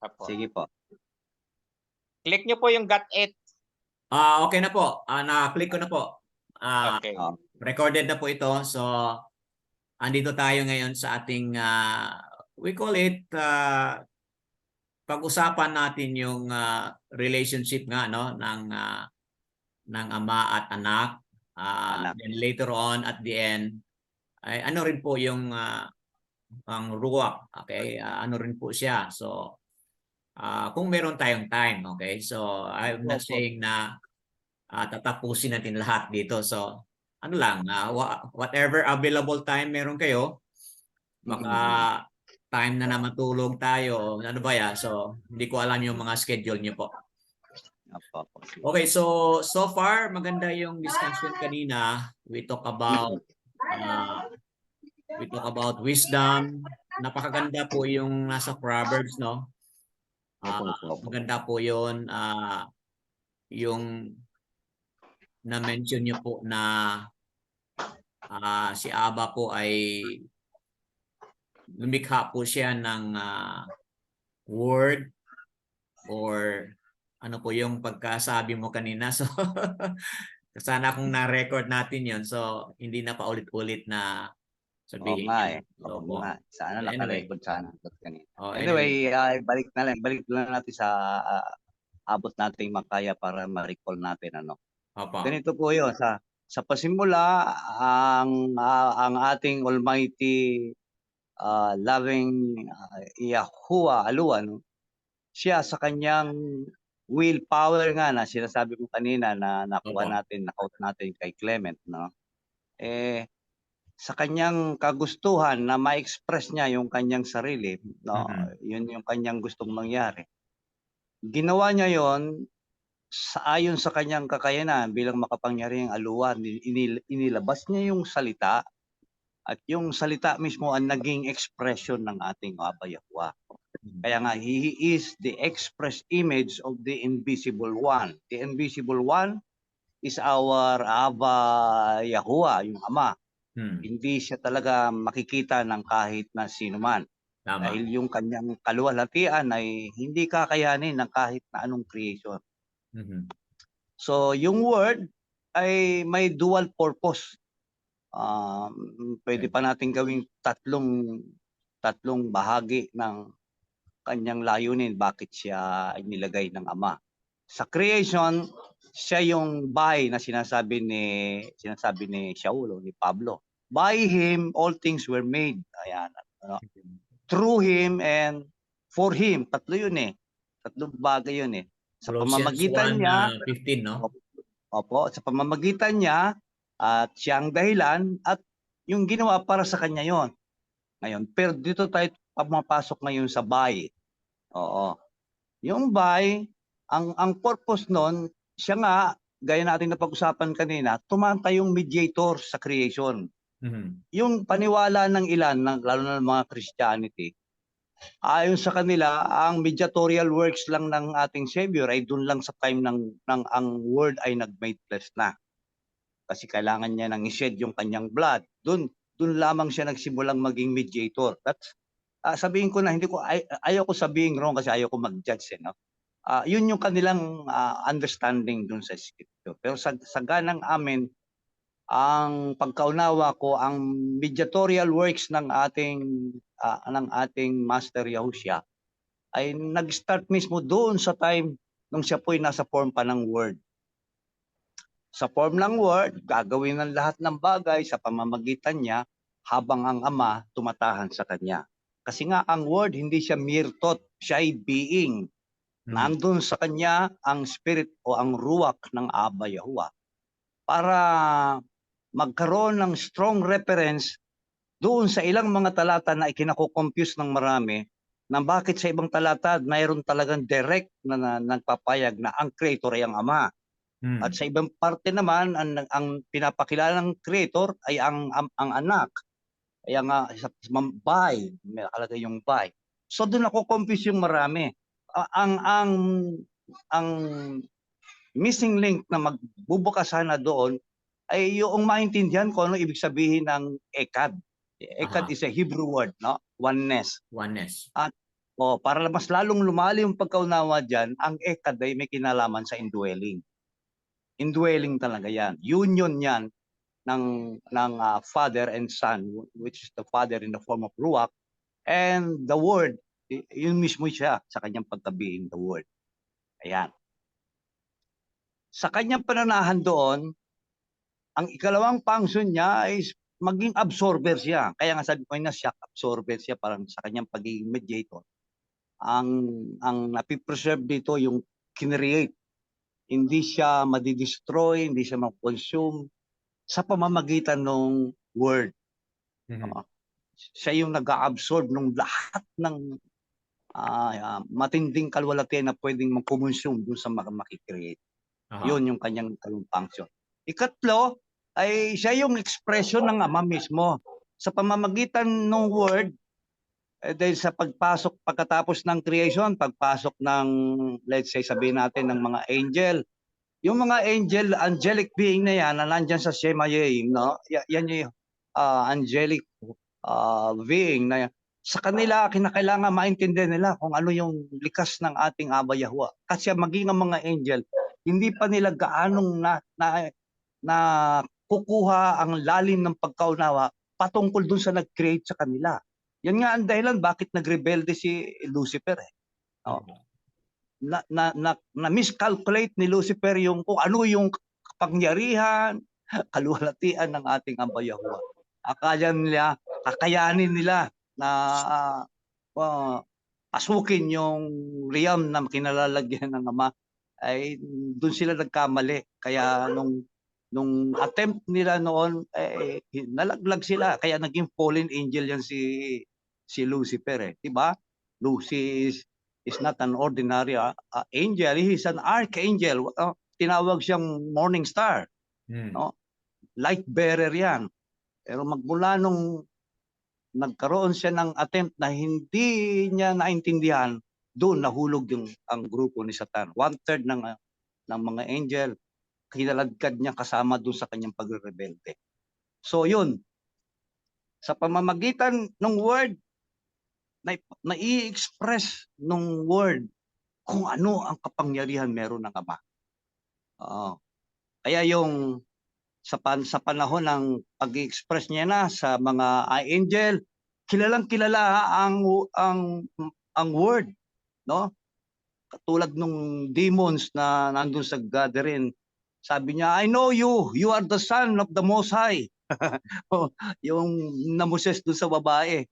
Apo. Sige po. Click nyo po yung got it. Okay na po. Na-click ko na po. Okay. Recorded na po ito. So, andito tayo ngayon sa ating, we call it, pag-usapan natin yung relationship nga no ng ama at anak. Then later on at the end, ay ano rin po yung ang ruwak. Okay? Ano rin po siya. So, kung meron tayong time, okay? So, I'm not saying na tatapusin natin lahat dito. So, ano lang, whatever available time meron kayo, baka time na matulog tayo, ano ba yan? So, hindi ko alam yung mga schedule niyo po. Okay, so far, maganda yung discussion kanina. We talk about wisdom. Napakaganda po yung nasa Proverbs, no? Maganda po yun. Yung na-mention niyo po na si Abba po ay lumikha po siya ng word or ano po yung pagkasabi mo kanina. So, sana kung na-record natin yon, so hindi na pa ulit-ulit na sabihin. Oo nga. Sana anyway. naka-record sana. Anyway, balik na natin sa abot nating makaya para ma-recall natin ano. Opo. Ganito po 'yon sa pasimula ang ating Almighty loving Yahuwah Aluan, siya sa kanyang willpower nga na sinasabi ko kanina na nakuha natin, na-quote natin kay Clement, no? Sa kanyang kagustuhan na ma-express niya yung kanyang sarili, no? Yun yung kanyang gustong mangyari. Ginawa niya yon ayon sa kanyang kakayanan bilang makapangyarihang aluan. Inilabas niya yung salita at yung salita mismo ang naging expression ng ating Abba Yahuwah. Kaya nga, He is the express image of the invisible one. The invisible one is our Abba Yahuwah, yung Ama. Hindi siya talaga makikita ng kahit na sino man. Tama. Dahil yung kanyang kaluwalhatian ay hindi kakayanin ng kahit na anong creation. So, yung word ay may dual purpose. Pwede pa natin gawing tatlong bahagi ng kanyang layunin bakit siya nilagay ng Ama. Sa creation, siya yung by na sinasabi ni Saulo, ni Pablo. By him all things were made. Ayan. Through him and for him. Tatlo yun eh. Tatlong bagay yun eh. Sa pamamagitan niya, 15, no? Opo, sa pamamagitan niya at siyang dahilan at yung ginawa para sa kanya yon. Ngayon, pero dito tayo pumapasok ngayon sa by. Oo. Yung by, ang purpose nun, siya nga, gaya natin na pag-usapan kanina, tumanta yung mediator sa creation. Yung paniwala ng ilan, lalo na ng mga Christianity, ayon sa kanila, ang mediatorial works lang ng ating Savior ay dun lang sa time ng ang Word ay nag-made flesh na. Kasi kailangan niya nang i-shed yung kanyang blood. Dun lamang siya nagsimulang maging mediator. That's sabihin ko na ayaw ko sabihin wrong kasi ayaw ko mag-judge, no? Yun yung kanilang understanding dun sa scripture. Pero sa ganang amin, ang pagkaunawa ko, ang mediatorial works ng ating Master Yahushua ay nag-start mismo doon sa time nung siya po'y nasa form pa ng Word. Sa form ng Word, gagawin ng lahat ng bagay sa pamamagitan niya habang ang Ama tumatahan sa kanya. Kasi nga ang Word hindi siya mere thought, siya ay being. Nandun sa kanya ang spirit o ang ruwak ng Abba Yahuwah para magkaroon ng strong reference doon sa ilang mga talata na ikinakocompuse ng marami na bakit sa ibang talata mayroon talagang direct na nagpapayag na ang creator ay ang Ama. At sa ibang parte naman ang pinapakilala ng creator ay ang anak. Kaya nga sa by, may nakalagay yung by. So doon nakocompuse yung marami. Ang missing link na magbubukas sana doon ay yung maintindihan ko ano ibig sabihin ng ekad. Ekad is a Hebrew word, no? Oneness. Oneness. At para mas lalong lumalim yung pagkaunawa diyan, ang ekad ay may kinalaman sa indwelling. Indwelling talaga 'yan. Union 'yan ng Father and Son, which is the Father in the form of Ruach, and the Word, yun mismo siya sa kanyang pagka-being, the Word. Ayan. Sa kanyang pananahan doon, ang ikalawang function niya is maging absorber siya. Kaya nga sabi ko na shock absorber siya parang sa kanyang pagiging mediator. Ang napipreserve dito yung kinreate. Hindi siya madidestroy, hindi siya ma-consume sa pamamagitan ng word. Siya yung nag-absorb ng lahat ng matinding kalwalatian na pwedeng mag-consume doon sa makikreate. Yun yung kanyang function. Ikatlo, ay siya yung expression ng Ama mismo. Sa pamamagitan ng word, dahil sa pagpasok pagkatapos ng creation, pagpasok ng, let's say, sabihin natin ng mga angel, yung mga angelic being na yan, na nandyan sa Shemayim, no? Yan yung angelic being na yan. Sa kanila, kinakailangan maintindihan nila kung ano yung likas ng ating Aba Yahuwah. Kasi maging ang mga angel, hindi pa nila gaanong na kukuha ang lalim ng pagkaunawa patungkol dun sa nag-create sa kanila. Yan nga ang dahilan bakit nagrebelde si Lucifer. Na miscalculate ni Lucifer yung kung ano yung kapangyarihan, kaluwalhatian ng ating Aba Yahuwah. Akala nila, kakayanin nila na pasukin yung realm na kinalalagyan ng Ama, ay doon sila nagkamali. Kaya nung attempt nila noon, nalaglag sila. Kaya naging fallen angel yan si Lucifer. Diba? Lucy is not an ordinary angel. He is an archangel. Tinawag siyang morning star. No? Light bearer yan. Pero magmula nung nagkaroon siya ng attempt na hindi niya naintindihan, doon nahulog ang grupo ni Satan. 1/3 ng mga angel, kinaladkad niya kasama doon sa kanyang pagrebelde. So yun, sa pamamagitan ng word, na i-express ng word kung ano ang kapangyarihan meron ng Ama. Kaya yung sa panahon ng pag-express niya na sa mga angel, kilalang-kilala ang word, no? Katulad nung demons na nandun sa gathering, sabi niya, I know you, you are the son of the Most High. Yung namoses dun sa babae.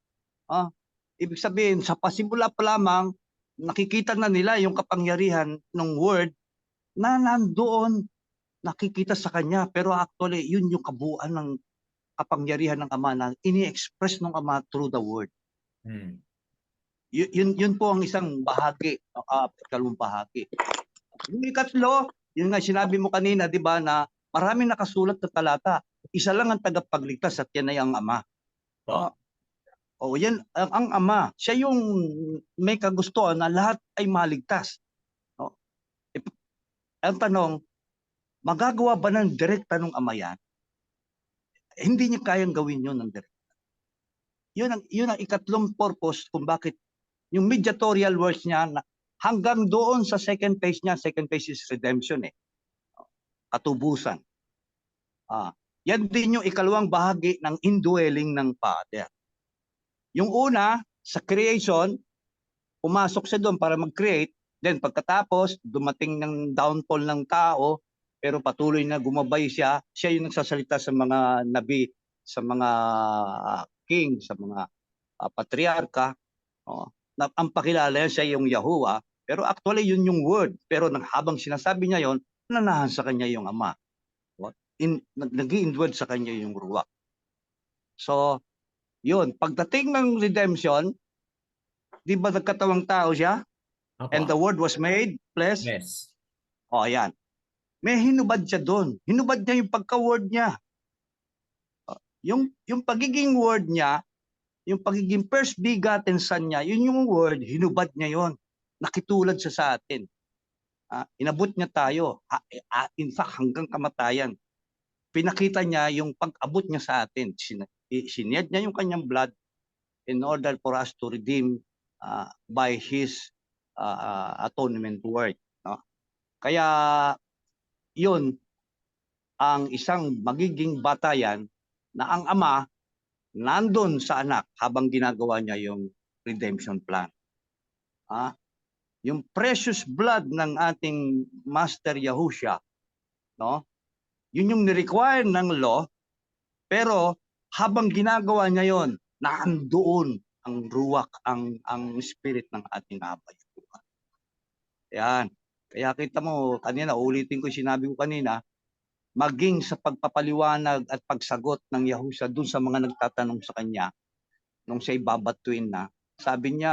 Ibig sabihin, sa pasimula pa lamang, nakikita na nila yung kapangyarihan ng word na nandoon, nakikita sa kanya. Pero actually, yun yung kabuuan ng kapangyarihan ng Ama na ini-express ng Ama through the word. Yun po ang isang bahagi, ikalawang bahagi. Yung ikatlo, yun nga sinabi mo kanina, di ba, na maraming nakasulat na talata. Isa lang ang tagapagligtas at yan ay ang Ama. Yan ang Ama. Siya yung may kagustuhan na lahat ay maligtas. Ang tanong, magagawa ba ng direkta ng Ama yan? Hindi niya kayang gawin yun ng direkta. Yun ang ikatlong purpose kung bakit yung mediatorial works niya hanggang doon sa second phase niya. Second phase is redemption, katubusan. Yan din yung ikalawang bahagi ng indwelling ng Father. Yung una, sa creation, pumasok siya doon para mag-create. Then pagkatapos, dumating ng downfall ng tao, pero patuloy na gumabay siya. Siya yung nagsasalita sa mga nabi, sa mga king, sa mga patriarka. Ang pakilala siya yung Yahuwah, pero actually yun yung word. Pero habang sinasabi niya yon, nanahan sa kanya yung Ama. Nag-i-indwell sa kanya yung Ruach. So, yun. Pagdating ng redemption, di ba nagkatawang tao siya? And the word was made flesh? Yes. Ayan. May hinubad siya doon. Hinubad niya yung pagka-word niya. Yung pagiging word niya, yung pagiging first begotten son niya, yun yung word, hinubad niya yon. Nakitulad siya sa atin. Inabot niya tayo. In fact, hanggang kamatayan. Pinakita niya yung pag-abot niya sa atin. Sined niya yung kanyang blood in order for us to redeem by His atonement work. No? Kaya yun ang isang magiging batayan na ang Ama nandun sa anak habang ginagawa niya yung redemption plan. Yung precious blood ng ating Master Yahushua, no? Yun yung ni-require ng law, pero habang ginagawa niya yon, nandoon ang ruwak, ang spirit ng ating Abay. Yan. Kaya kita mo, kanina, ulitin ko sinabi ko kanina, maging sa pagpapaliwanag at pagsagot ng Yahushua dun sa mga nagtatanong sa kanya, nung siya ibabatuin na, sabi niya,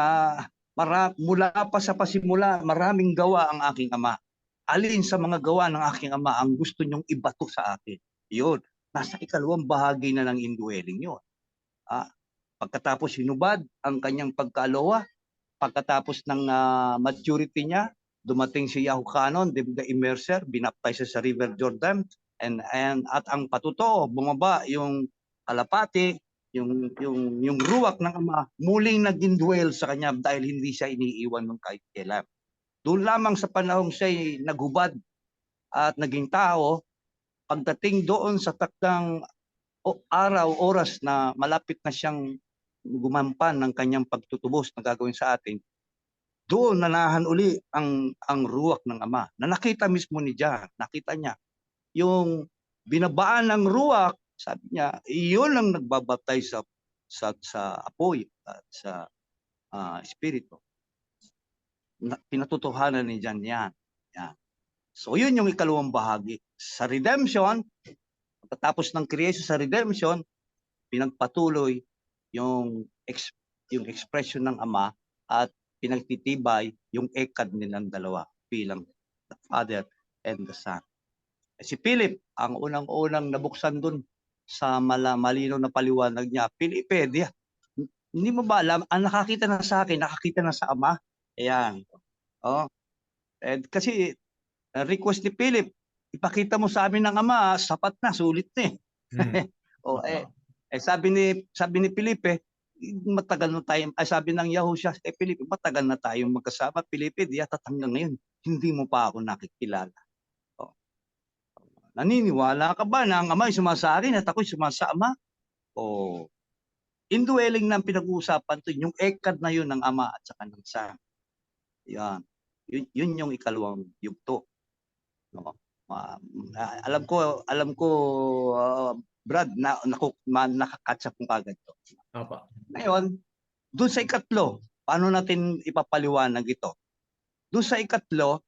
mula pa sa pasimula, maraming gawa ang aking Ama. Alin sa mga gawa ng aking Ama ang gusto niyong ibato sa akin? Yun. Nasa ikalawang bahagi na ng indwelling yun. Pagkatapos hinubad ang kanyang pagkaalowa, pagkatapos ng maturity niya, dumating si Yahukanon, the immerser, binaptize sa River Jordan, at ang patuto, bumaba yung kalapati, yung ruwak ng Ama, muling nag-indwell sa kanya dahil hindi siya iniiwan ng kahit kailan. Doon lamang sa panahong siya'y naghubad at naging tao, pagdating doon sa takdang araw, oras na malapit na siyang gumampan ng kanyang pagtutubos na gagawin sa atin, doon nanahan uli ang ruwak ng Ama. Na nakita mismo ni John, nakita niya yung binabaan ng ruwak, sabi niya, iyon ang nagbabaptay sa apoy at sa espiritu. Pinatutuhanan ni John yan. So yun yung ikalawang bahagi. Sa redemption, pagkatapos ng creation sa redemption, pinagpatuloy yung expression ng Ama at pinagtitibay yung ekad nilang dalawa bilang the Father and the Son. Si Philip, ang unang-unang nabuksan dun sa malinaw na paliwanag niya, Philipedia. Hindi mo ba alam, ang nakakita na sa akin, nakakita na sa Ama. Ayan. Kasi request ni Philip, ipakita mo sa amin ng Ama, sapat na, sulit na sabi ni Felipe, matagal na tayo, sabi ng Yahushua, Felipe, matagal na tayong magkasama, Felipe, di yata hanggang ngayon, hindi mo pa ako nakikilala. Naniniwala ka ba na ang Ama ay sumasa akin at ako'y sumasa Ama? Indwelling na pinag-uusapan to, yung ekad na yun ng Ama at saka ng Son. Yan. Yun yung ikalawang yugto. Alam ko, Brad, nakakatsa kong kagad to. Ngayon, doon sa ikatlo, paano natin ipapaliwanag ito? Doon sa ikatlo,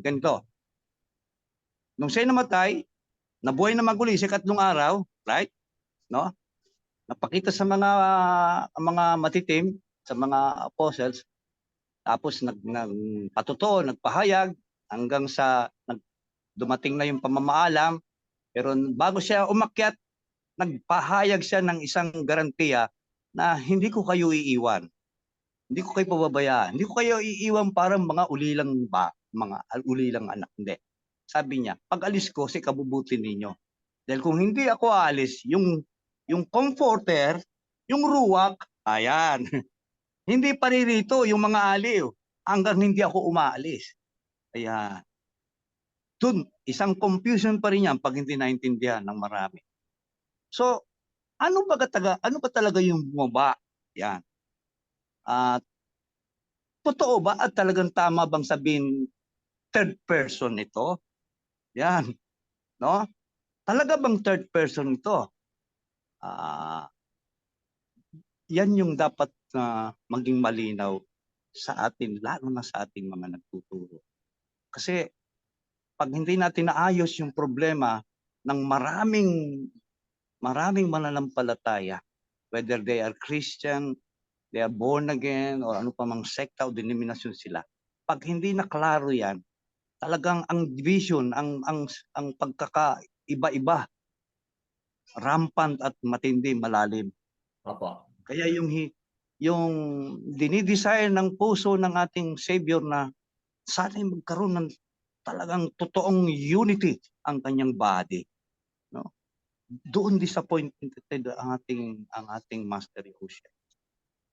ganito. Nung siya'y namatay, nabuhay na maguli sa ikatlong araw, right? No? Napakita sa mga matitim, sa mga apostles, tapos nagpatuto, nagpahayag, hanggang sa dumating na yung pamamaalam. Pero bago siya umakyat, nagpahayag siya ng isang garantiya na hindi ko kayo iiwan. Hindi ko kayo pababayaan. Hindi ko kayo iiwan parang mga ulilang anak. Hindi. Sabi niya, pag alis ko, si kabubuti ninyo. Dahil kung hindi ako aalis, yung comforter, yung ruwak, ayan, hindi paririto yung mga aliw hanggang hindi ako umaalis. Ayan. Doon, isang confusion pa rin yan pag hindi naintindihan ng marami. So, ano ba talaga yung bumaba? Yan. Totoo ba at talagang tama bang sabihin third person ito? Yan. No? Talaga bang third person ito? Yan yung dapat maging malinaw sa atin, lalo na sa ating mga nagtuturo. Kasi pag hindi natin naayos yung problema ng maraming mananampalataya, whether they are Christian, they are born again, o ano pa mang sekta o denominasyon sila, pag hindi na klaro yan, talagang ang division, ang pagkakaiba-iba, rampant at matindi, malalim. Kaya yung dinidesire ng puso ng ating Savior na sana'y magkaroon ng talagang totoong unity ang kanyang body. No? Doon disappointed ang ating Master Yahushua.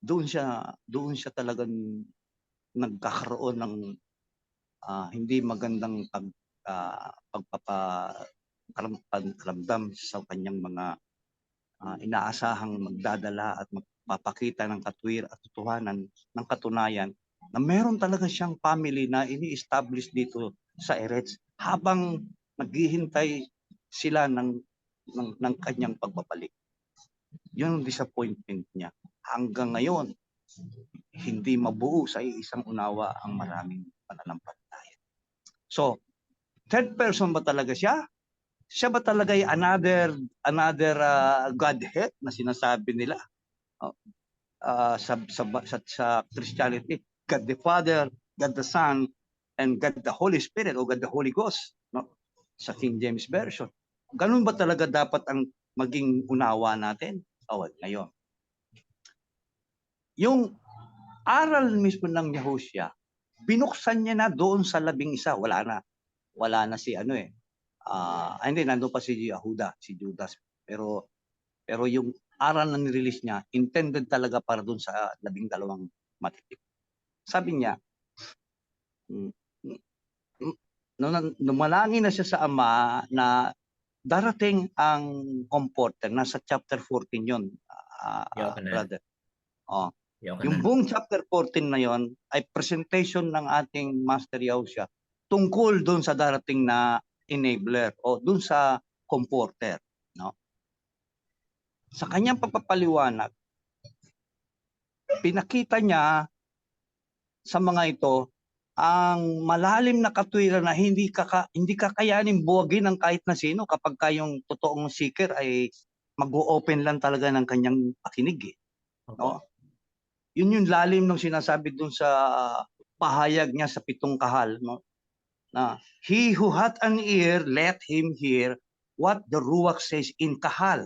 doon siya talagang nagkakaroon ng hindi magandang pagpaparamdam sa kanyang mga inaasahang magdadala at magpapakita ng at totohanan ng katunayan na meron talaga siyang family na ini-establish dito sa Eretz habang naghihintay sila ng kanyang pagbabalik. Yun ang disappointment niya. Hanggang ngayon, hindi mabuo sa isang unawa ang maraming pananampalataya. So, third person ba talaga siya? Siya ba talaga ay another Godhead na sinasabi nila sa Christianity? God the Father, God the Son, and God the Holy Spirit o God the Holy Ghost, no? Sa King James Version. Ganun ba talaga dapat ang maging unawa natin? Ngayon. Yung aral mismo ng Yahushua, binuksan niya na doon sa 11. Wala na si hindi, nandun pa si Yehuda, si Judas. Pero yung aral na nirelease niya, intended talaga para doon sa 12 matitik. Sabi niya, numalangin na siya sa Ama na darating ang comforter. Nasa chapter 14 yun, brother. Yung buong chapter 14 na yon ay presentation ng ating Master Yahushua tungkol doon sa darating na enabler o doon sa comforter, no? Sa kanyang pagpapaliwanag, pinakita niya sa mga ito ang malalim na katwiran na hindi kakayanin buwagin ng kahit na sino kapag kayong totoong seeker ay mag-o-open lang talaga ng kanyang pakinig, no? Yun yung lalim ng sinasabi dun sa pahayag niya sa 7 kahal, no? Na he who hath an ear, let him hear what the Ruach says in kahal,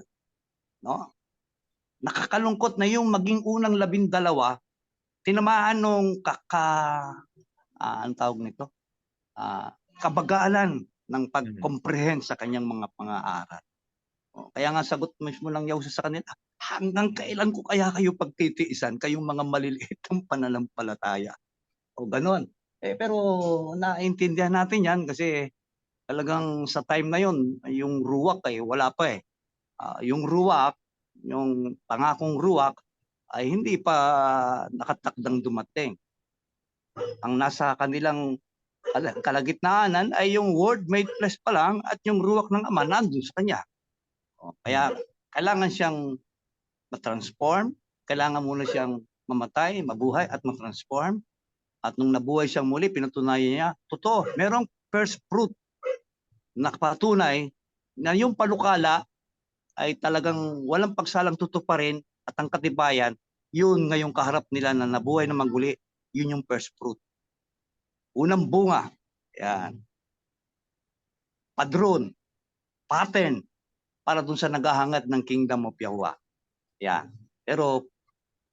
no? Nakakalungkot na yung maging unang 12 tinamaan nung ang tawag nito, kabagalan ng pag-comprehend sa kanyang mga aral. Kaya nga sagot mismo lang Yahushua sa kanila, hanggang kailan ko kaya kayo pagtitiisan, kayong mga maliliit ng pananampalataya? O ganon. Pero naintindihan natin yan kasi talagang sa time na yon yung ruwak wala pa . Yung ruwak, yung pangakong ruwak ay hindi pa nakatakdang dumating. Ang nasa kanilang kalagitnaanan ay yung word made flesh pa lang at yung ruwak ng Ama nandun sa kanya. Kaya kailangan siyang ma-transform, kailangan muna siyang mamatay, mabuhay at ma-transform. At nung nabuhay siyang muli, pinatunayan niya, totoo, merong first fruit na patunay na yung panukala ay talagang walang pagsalang tutuparin at ang katibayan, yun ngayong kaharap nila na nabuhay na maguli, yun yung first fruit. Unang bunga, yan. Padron, pattern, para dun sa naghahangad ng kingdom of Yahuwah. Yan. Pero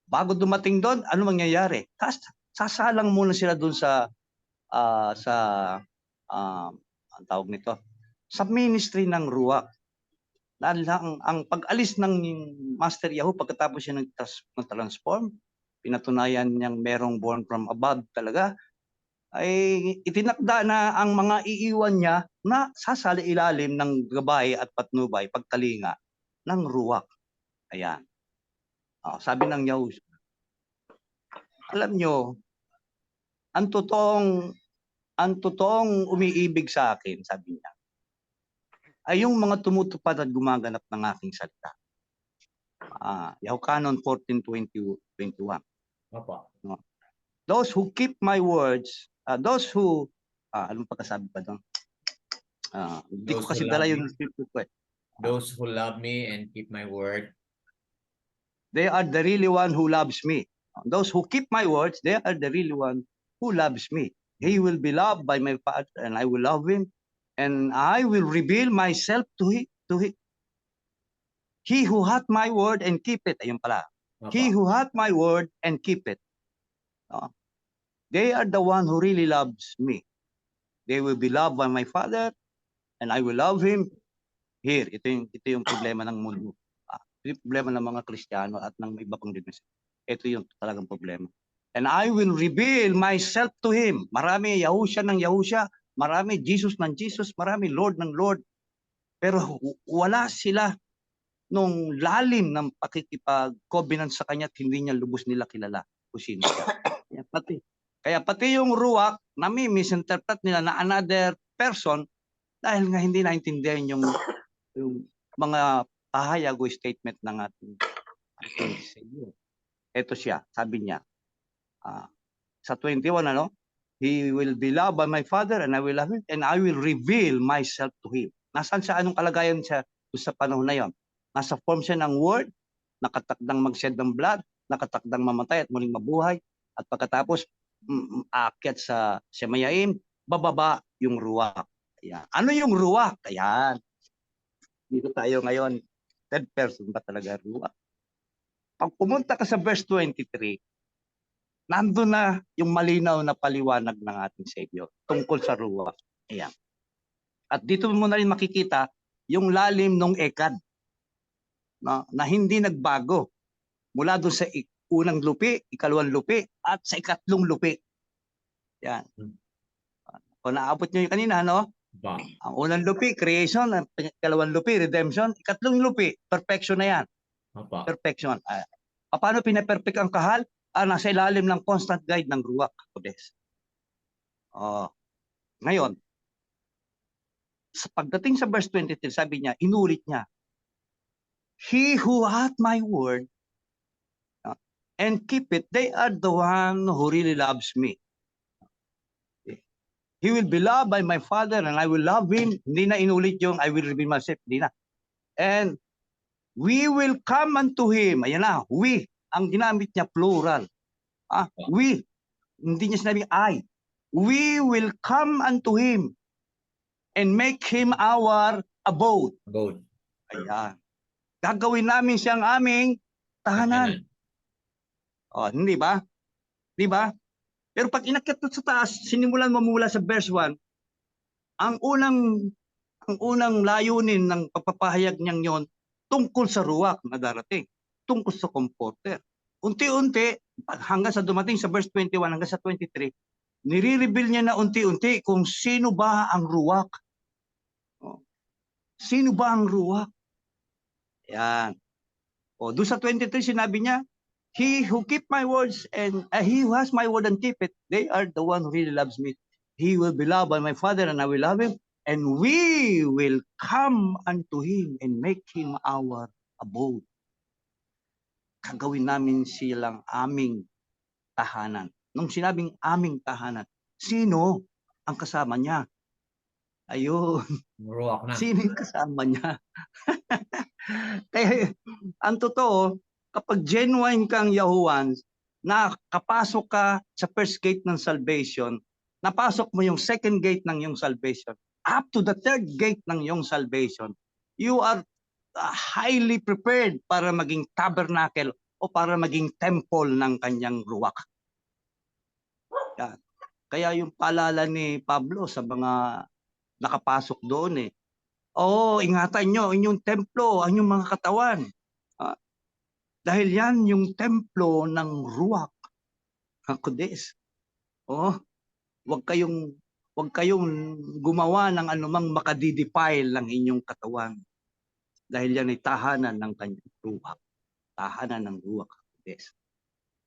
bago dumating doon, ano mangyayari? Sasalang muna sila doon sa ang tawag nito, sa ministry ng Ruach. Ang pag-alis ng Master Yahu pagkatapos siya nag-transform, pinatunayan niyang merong born from above talaga, ay itinakda na ang mga iiwan niya na sasali ilalim ng gabay at patnubay, pagkalinga ng Ruach. Ayan. Sabi ng Yahushua, alam nyo, ang totoong umiibig sa akin, sabi niya, ay yung mga tumutupad at gumaganap ng aking salita. Yahukanon 14:20-21. No? Those who keep my words, those who, anong pagkasabi pa doon? Hindi ko kasi dala yung scripture ko . Those who love me and keep my word. They are the really one who loves me. Those who keep my words, they are the really one who loves me. He will be loved by my Father, and I will love him, and I will reveal myself to him. He who hath my word and keep it. Ayun pala. He who hath my word and keep it. They are the one who really loves me. They will be loved by my Father, and I will love him. Here, ito yung problema ng mundo. Ito yung problema ng mga Kristiyano at ng iba pang denominasyon. Ito yung talagang problema. And I will reveal myself to him. Marami Yahusha ng Yahusha, marami Jesus ng Jesus, marami Lord ng Lord. Pero wala sila nung lalim ng pakikipag-covenant sa kanya at hindi niya lubos nila kilala kung sino siya. Kaya pati yung ruwak, misinterpret nila na another person dahil nga hindi naintindihan yung mga pahayag o statement ng ating Savior. Ito siya, sabi niya, sa 21, He will be loved by my Father and I will love him and I will reveal myself to him. Nasaan siya? Anong kalagayan siya sa panahon na yon? Nasa form siya ng word, nakatakdang mag-shed ng blood, nakatakdang mamatay at muling mabuhay, at pagkatapos aakyat sa Semayaim, bababa yung ruwak. Ayan. Ano yung ruwak? Ayan. Dito tayo ngayon. Third person ba talaga ruwak? Pag pumunta ka sa verse 23, nandun na yung malinaw na paliwanag ng ating Savior tungkol sa ruwak. Ayan. At dito mo na rin makikita yung lalim ng ekad na hindi nagbago mula doon sa unang lupi, ikalawang lupi, at sa ikatlong lupi. Yan. Kung naabot nyo yung kanina, ang unang lupi, creation, ang ikalawang lupi, redemption, ikatlong lupi, perfection na yan. Perfection. Paano pinaperfect ang kahal? Nasa ilalim ng constant guide ng Ruach Kodes. Ngayon, pagdating sa verse 23, sabi niya, inulit niya, He who hath my word and keep it, they are the one who really loves me. He will be loved by my Father and I will love him. Hindi na inulit yung I will reveal myself. Hindi na. And we will come unto him. Ayan na, we. Ang ginamit niya plural. We. Hindi niya sinabi I. We will come unto him and make him our abode. Ayan. Gagawin namin siyang aming tahanan. Hindi ba? Di ba? Pero pag inakyat sa taas, sinimulan mo mula sa verse 1, ang unang layunin ng pagpapahayag niyang yon tungkol sa ruwak na darating, tungkol sa comforter. Unti-unti, hanggang sa dumating sa verse 21 hanggang sa 23, nire-reveal niya na unti-unti kung sino ba ang ruwak. Sino ba ang ruwak? Yan. Doon sa 23 sinabi niya, He who keep my words and he who has my word and keep it, they are the one who really loves me. He will be loved by my Father and I will love him, and we will come unto him and make him our abode. Gagawin namin silang aming tahanan. Nung sinabing aming tahanan, sino ang kasama niya? Ayun. Sino yung kasama niya? Kaya, ang totoo, kapag genuine kang Yahuwan, nakapasok ka sa first gate ng salvation, napasok mo yung second gate ng iyong salvation, up to the third gate ng iyong salvation, you are highly prepared para maging tabernacle o para maging temple ng kanyang ruwak. Kaya yung paalala ni Pablo sa mga nakapasok doon ingatan nyo inyong templo, ang inyong mga katawan. Dahil yan yung templo ng Ruach Kodes. Wag kayong gumawa ng anumang makadidefile ng inyong katawan. Dahil yan ay tahanan ng kanyang Ruach. Tahanan ng Ruach Kodes.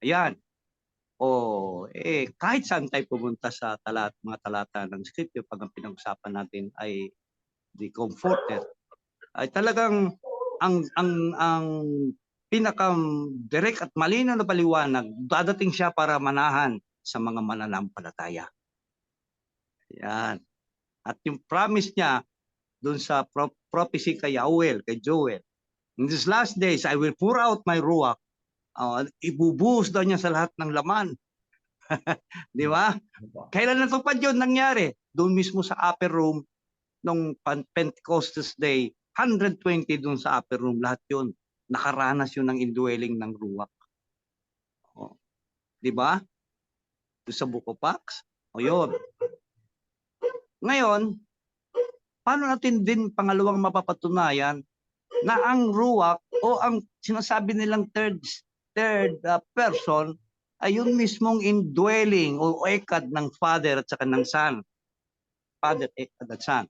Ayan. Kahit saan tayo pumunta sa mga talata ng scripture, pag ang pinag-usapan natin ay the comforter, ay talagang ang pinaka-direct at malinaw na paliwanag, dadating siya para manahan sa mga mananampalataya. Yan. At yung promise niya doon sa prophecy kay Joel, in these last days, I will pour out my ruach. Ibubuhos daw niya sa lahat ng laman. Di ba? Kailan natupad yun nangyari? Doon mismo sa upper room nung Pentecostes Day, 120 doon sa upper room, lahat yun. Nakaranas yun ng indwelling ng ruwak. Di ba? Doon sa Book of Acts. Yun. Ngayon, paano natin din pangalawang mapapatunayan na ang ruwak o ang sinasabi nilang third third person ay yung mismong indwelling o ekad ng Father at saka ng Son. Father, ekad at Son.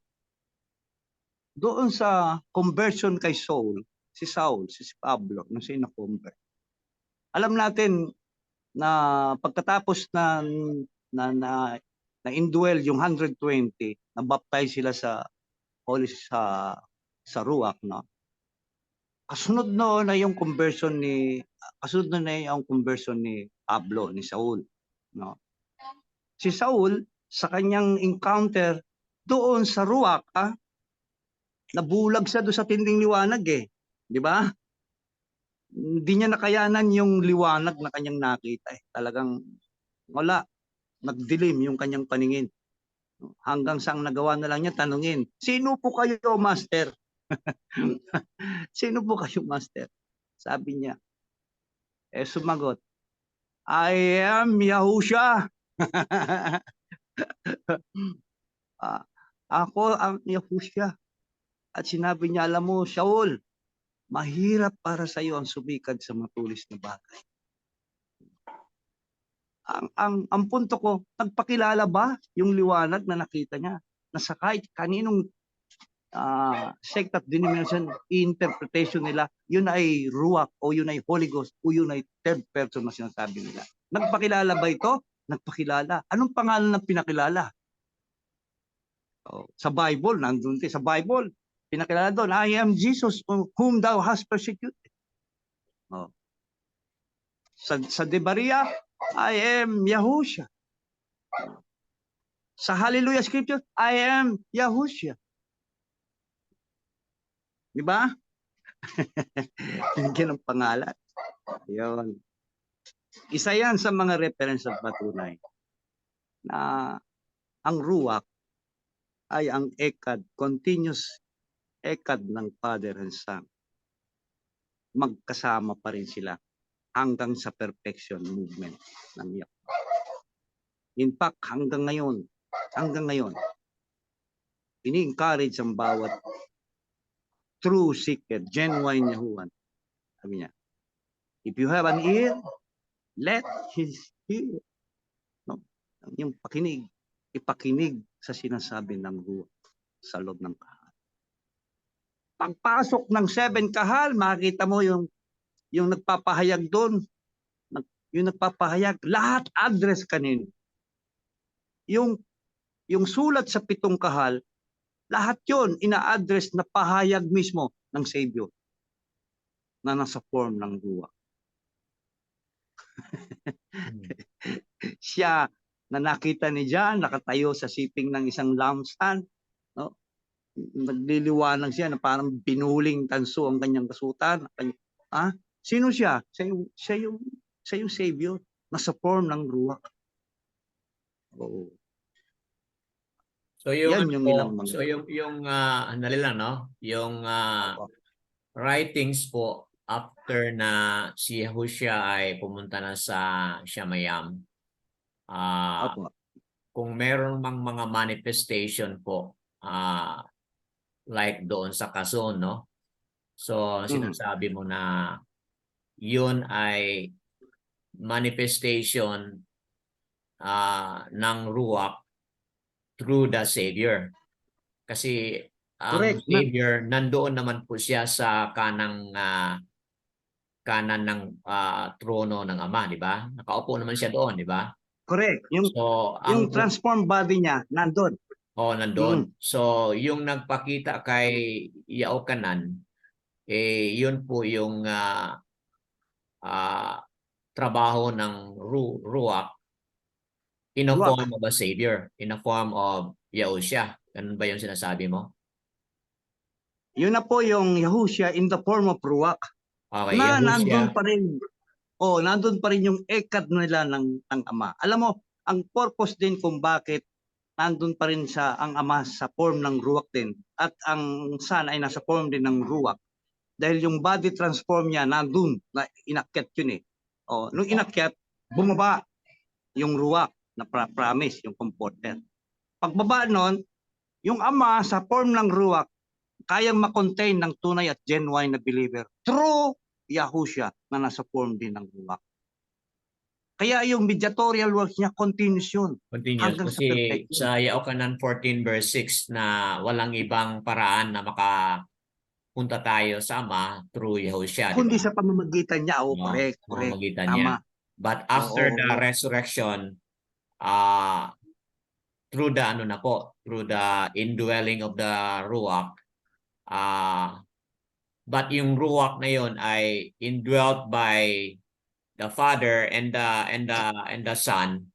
Doon sa conversion kay Saul, si Pablo, nung siya na-convert. Alam natin na pagkatapos na indwell yung 120, na-baptize sila sa Ruach, no? Kasunod na yung conversion ni Pablo, ni Saul, no? Si Saul sa kanyang encounter doon sa Ruach, nabulag siya doon sa tinding liwanag di ba? Hindi niya nakayanan yung liwanag na kanyang nakita Talagang wala, nagdilim yung kanyang paningin. Hanggang sa ang nagawa na lang niya tanungin, "Sino po kayo, Master?" "Sino po kayo, Master?" Sabi niya. Sumagot, "I am Yahushua." Ako ang Yahushua. At sinabi niya, "Alam mo, Saul, mahirap para sa iyo ang sumikad sa matulis na bagay." Ang punto ko, nagpakilala ba yung liwanag na nakita niya? Na sa kahit kaninong sect at denomination interpretation nila, yun ay Ruach o yun ay Holy Ghost o yun ay third person na sinasabi nila. Nagpakilala ba ito? Nagpakilala. Anong pangalan ng pinakilala? Sa Bible, nandun sa Bible, pinakilala doon, "I am Jesus whom thou hast persecuted." Sa Debaria, "I am Yahushua." Sa Hallelujah Scripture, "I am Yahushua." Di ba? Yan ang pangalan. Yun. Isa yan sa mga reference at patunay na ang Ruach ay ang ekad, continuous ekad ng Father and Son. Magkasama pa rin sila hanggang sa perfection movement ng Yahweh. In fact, hanggang ngayon, ini-encourage ang bawat true seeker, genuine Yahuwan. Sabi niya, "If you have an ear, let his hear." No? Yung ipakinig sa sinasabi ng Ruach sa loob ng kahal. Pagpasok ng 7 kahal, makita mo yung nagpapahayag doon, yung nagpapahayag, lahat address kanino. Yung sulat sa 7 kahal, lahat yon ina-address na pahayag mismo ng Savior na nasa form ng Ruach. Siya na nakita ni John, nakatayo sa siping ng isang lampstand, no? Nagliliwanag siya na parang binuling tanso ang kanyang kasutan. Sino siya? Siya yung Savior na sa form ng Ruach. So yung Yan yung writings po after na si Yahushua ay pumunta na sa Shamayam. Kung meron mang mga manifestation po like doon sa Quezon, no? So sinasabi mo na yun ay manifestation ng Ruach through the Savior. Kasi ang Savior, nandoon naman po siya sa kanan ng trono ng Ama, di ba? Nakaupo naman siya doon, di ba? Correct. Yung transformed body niya, nandun. Nandun. So, yung nagpakita kay Yaokanan, yun po yung trabaho ng Ruach in a form of a Savior, in a form of Yahushua. Ganun ba yung sinasabi mo? Yun na po yung Yahushua in the form of Ruach. Okay, na nandun pa rin. Nandun pa rin yung ekad nila ng Ama. Alam mo, ang purpose din kung bakit nandun pa rin ang Ama sa form ng Ruach din at ang Son ay nasa form din ng Ruach. Dahil yung body transform niya nandun, na inakyat yun nung inakyat, bumaba yung Ruach na promise, yung comforter. Pagbaba nun, yung Ama sa form ng Ruach, kayang makontain ng tunay at genuine na believer through Yahusha na nasa form din ng ruwak. Kaya yung mediatorial works niya continuous yun. Continuous. Hanggang sa Kasi perfection. sa Yaokanan 14 verse 6 na walang ibang paraan na makapunta tayo sa Ama through Yahushua, di Kundi ba? sa pamamagitan niya. Oh, No, correct, sa correct. pamamagitan niya. Tama. But Oo, after the oo. resurrection, through the ano na po, through the indwelling of the Ruach, but yung Ruach na yon ay indwelt by the Father and the Son.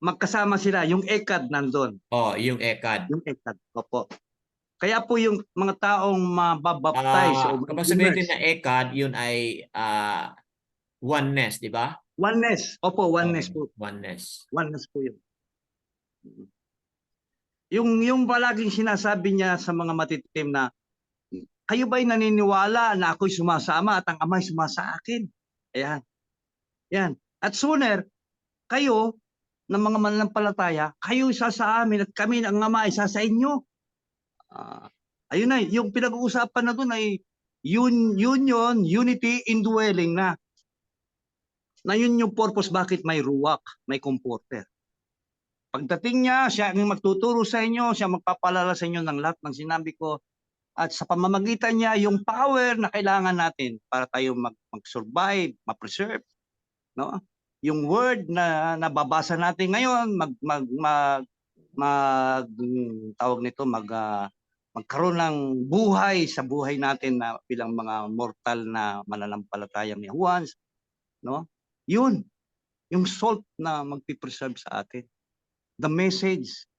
Magkasama sila. Yung ekad nandun. Oh, yung Ekad. Yung ekad. Opo. Kaya po yung mga taong mababaptize o Kapag sabihin natin immerse. na Ekad, yun ay oneness, di ba? Oneness. Opo, oneness po. Oneness. Oneness po yun. Yung palaging sinasabi niya sa mga matitim na kayo ba'y naniniwala na ako'y sumasama at ang Ama'y sumasa akin? Ayan. Yan. At sooner, kayo, ng mga mananampalataya, kayo isa sa amin at kami ang Ama isa sa inyo. Ayun na, yung pinag-uusapan na doon ay union, unity, indwelling na. Na yun yung purpose bakit may ruwak, may comforter. Pagdating niya, siya ang magtuturo sa inyo, siya magpapalala sa inyo ng lahat ng sinabi ko. At sa pamamagitan niya, yung power na kailangan natin para tayo mag-survive, ma-preserve. No? Yung word na nababasa natin ngayon, tawag nito, magkaroon ng buhay sa buhay natin na bilang mga mortal na mananampalatayang Yahuans. No? Yun, yung salt na magpipreserve sa atin. The message,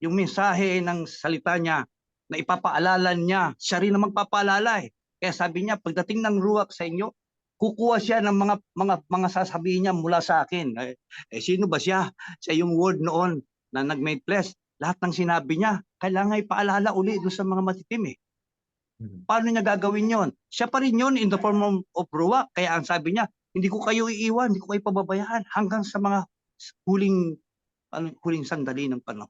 yung mensahe ng salita niya na ipapaalala niya, siya rin na magpapaalala eh. Kaya sabi niya, pagdating ng ruwak sa inyo, kukuha siya ng mga sasabihin niya mula sa akin. Sino ba siya? Siya yung word noon na nag-made flesh. Lahat ng sinabi niya, kailangan ipaalala uli doon sa mga matitim eh. Paano niya gagawin yon? Siya pa rin yun in the form of ruwak. Kaya ang sabi niya, hindi ko kayo iiwan, hindi ko kayo pababayaan hanggang sa mga huling sandali ng panahon.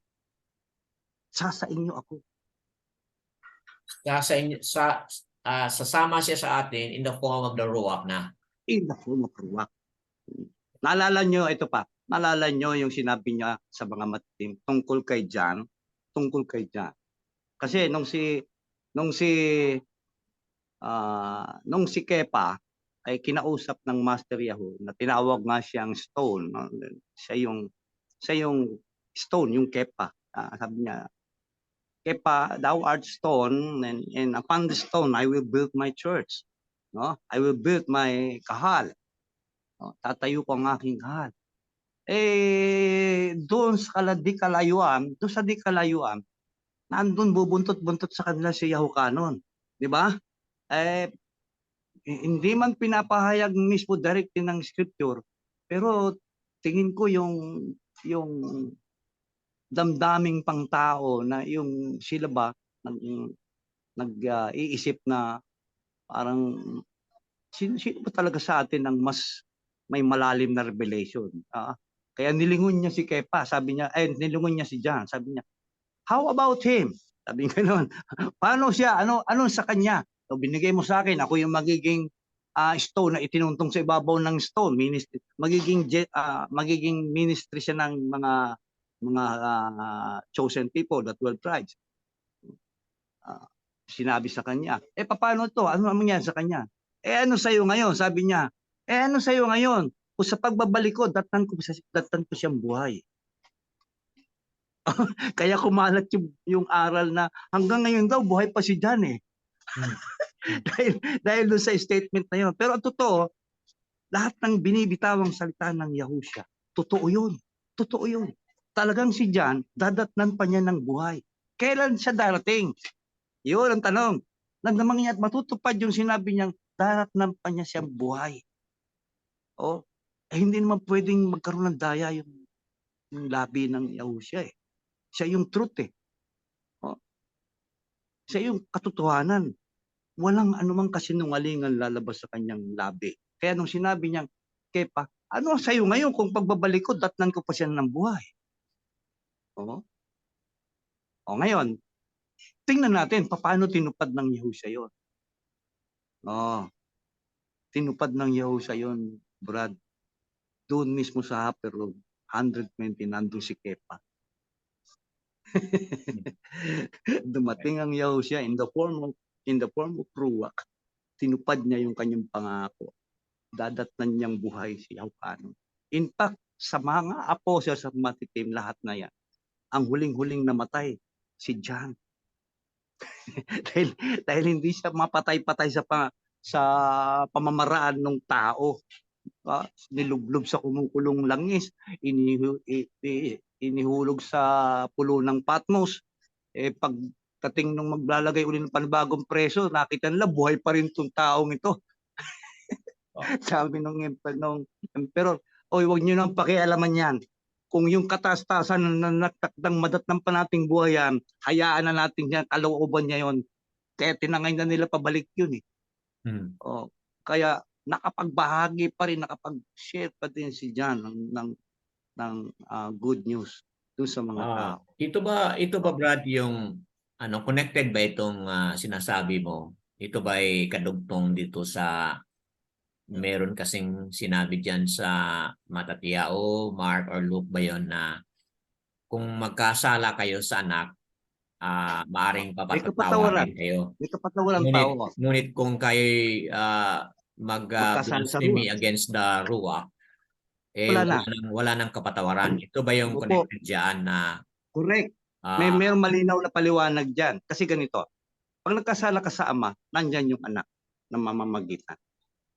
Sa inyo ako. Sasama siya sa atin in the form of the Ruach na. In the form of ruwak. Naalala nyo, ito pa, naalala nyo yung sinabi niya sa mga matitim tungkol kay John, Kasi nung si Kepa ay kinausap ng Master Yahoo na tinawag nga siyang stone. No? Siya yung stone, yung Kepa. Sabi niya, Kepa, thou art stone, and upon the stone I will build my church. No? I will build my kahal. No? Tatayo ko ang aking kahal. Doon sa di kalayuan, nandun bubuntot-buntot sa kanila si Yahukanon. Di ba? Hindi man pinapahayag mismo directly ng scripture, pero tingin ko yung damdaming pang tao na yung sila ba nag-iisip na parang sino ba talaga sa atin ang mas may malalim na revelation. Kaya nilingon niya si Kepa, sabi niya, nilingon niya si John, sabi niya, how about him? Sabi niya noon, paano siya? Ano sa kanya? So, binigay mo sa akin, ako yung magiging stone na itinuntong sa ibabaw ng stone, ministry, magiging ministry siya ng mga chosen people, the 12 tribes. Sinabi sa kanya, paano to? Ano mangyari sa kanya? Ano sa'yo ngayon? Sabi niya, ano sa'yo ngayon? Kung sa pagbabalik ko, datnan ko siyang buhay. Kaya kumalat yung aral na hanggang ngayon daw, buhay pa si John eh. dahil doon sa statement na yun. Pero ang totoo, lahat ng binibitawang salita ng Yahushua, totoo yun. Totoo yun. Talagang si John, dadatnan pa niya ng buhay. Kailan siya darating? Yun ang tanong. Nagdamang niya at matutupad yung sinabi niyang daratnan pa niya siyang buhay. Hindi naman pwedeng magkaroon ng daya yung labi ng Yahushua eh. Siya yung truth eh. Siya yung katotohanan. Walang anumang kasinungalingan lalabas sa kanyang labi. Kaya nung sinabi niyang, Kepa, ano sa'yo ngayon kung pagbabalik ko, datnan ko pa siya ng buhay? Ngayon, tingnan natin paano tinupad ng Yahushua yun. Oh, tinupad ng Yahusha yun, Brad. Doon mismo sa upper room, 120 nandun si Kepa. Dumating ang Yahusha in the form of ruwak. Tinupad niya yung kanyang pangako. Dadatnan niyang buhay si Elkanah. In fact, sa mga apostles at matitim lahat na yan, ang huling-huling namatay si John. dahil hindi siya mapatay-patay sa pamamaraan ng tao. Nilublob sa kumukulong langis, inihulog sa pulo ng Patmos. Pagdating nung maglalagay uli ng panibagong preso, nakita nila buhay pa rin itong taong ito. Sabi nung emperor, oy, wag niyo nang pakialaman yan. Kung yung katastasan na nagtakdang madatnang pa nating buhay yan, hayaan na natin yan, kalooban niya yon. Kaya tinangay na nila pabalik yun eh. Kaya nakapagbahagi pa rin, nakapag-share pa din si John ng good news doon sa mga tao. Ito ba Brad yung connected ba itong sinasabi mo? Ito ba ay kadugtong dito sa meron kasing sinabi diyan sa Matatiao, Mark or Luke ba yon na kung magkasala kayo sa anak, maaring papatawarin kayo. May kapatawaran tao. Ngunit kung kayo mag-blasphemy against the Ruach, wala nang kapatawaran. Ito ba yung connected diyan na correct? Mayroong malinaw na paliwanag diyan. Kasi ganito, pag nagkasala ka sa ama, nandyan yung anak na mamamagitan.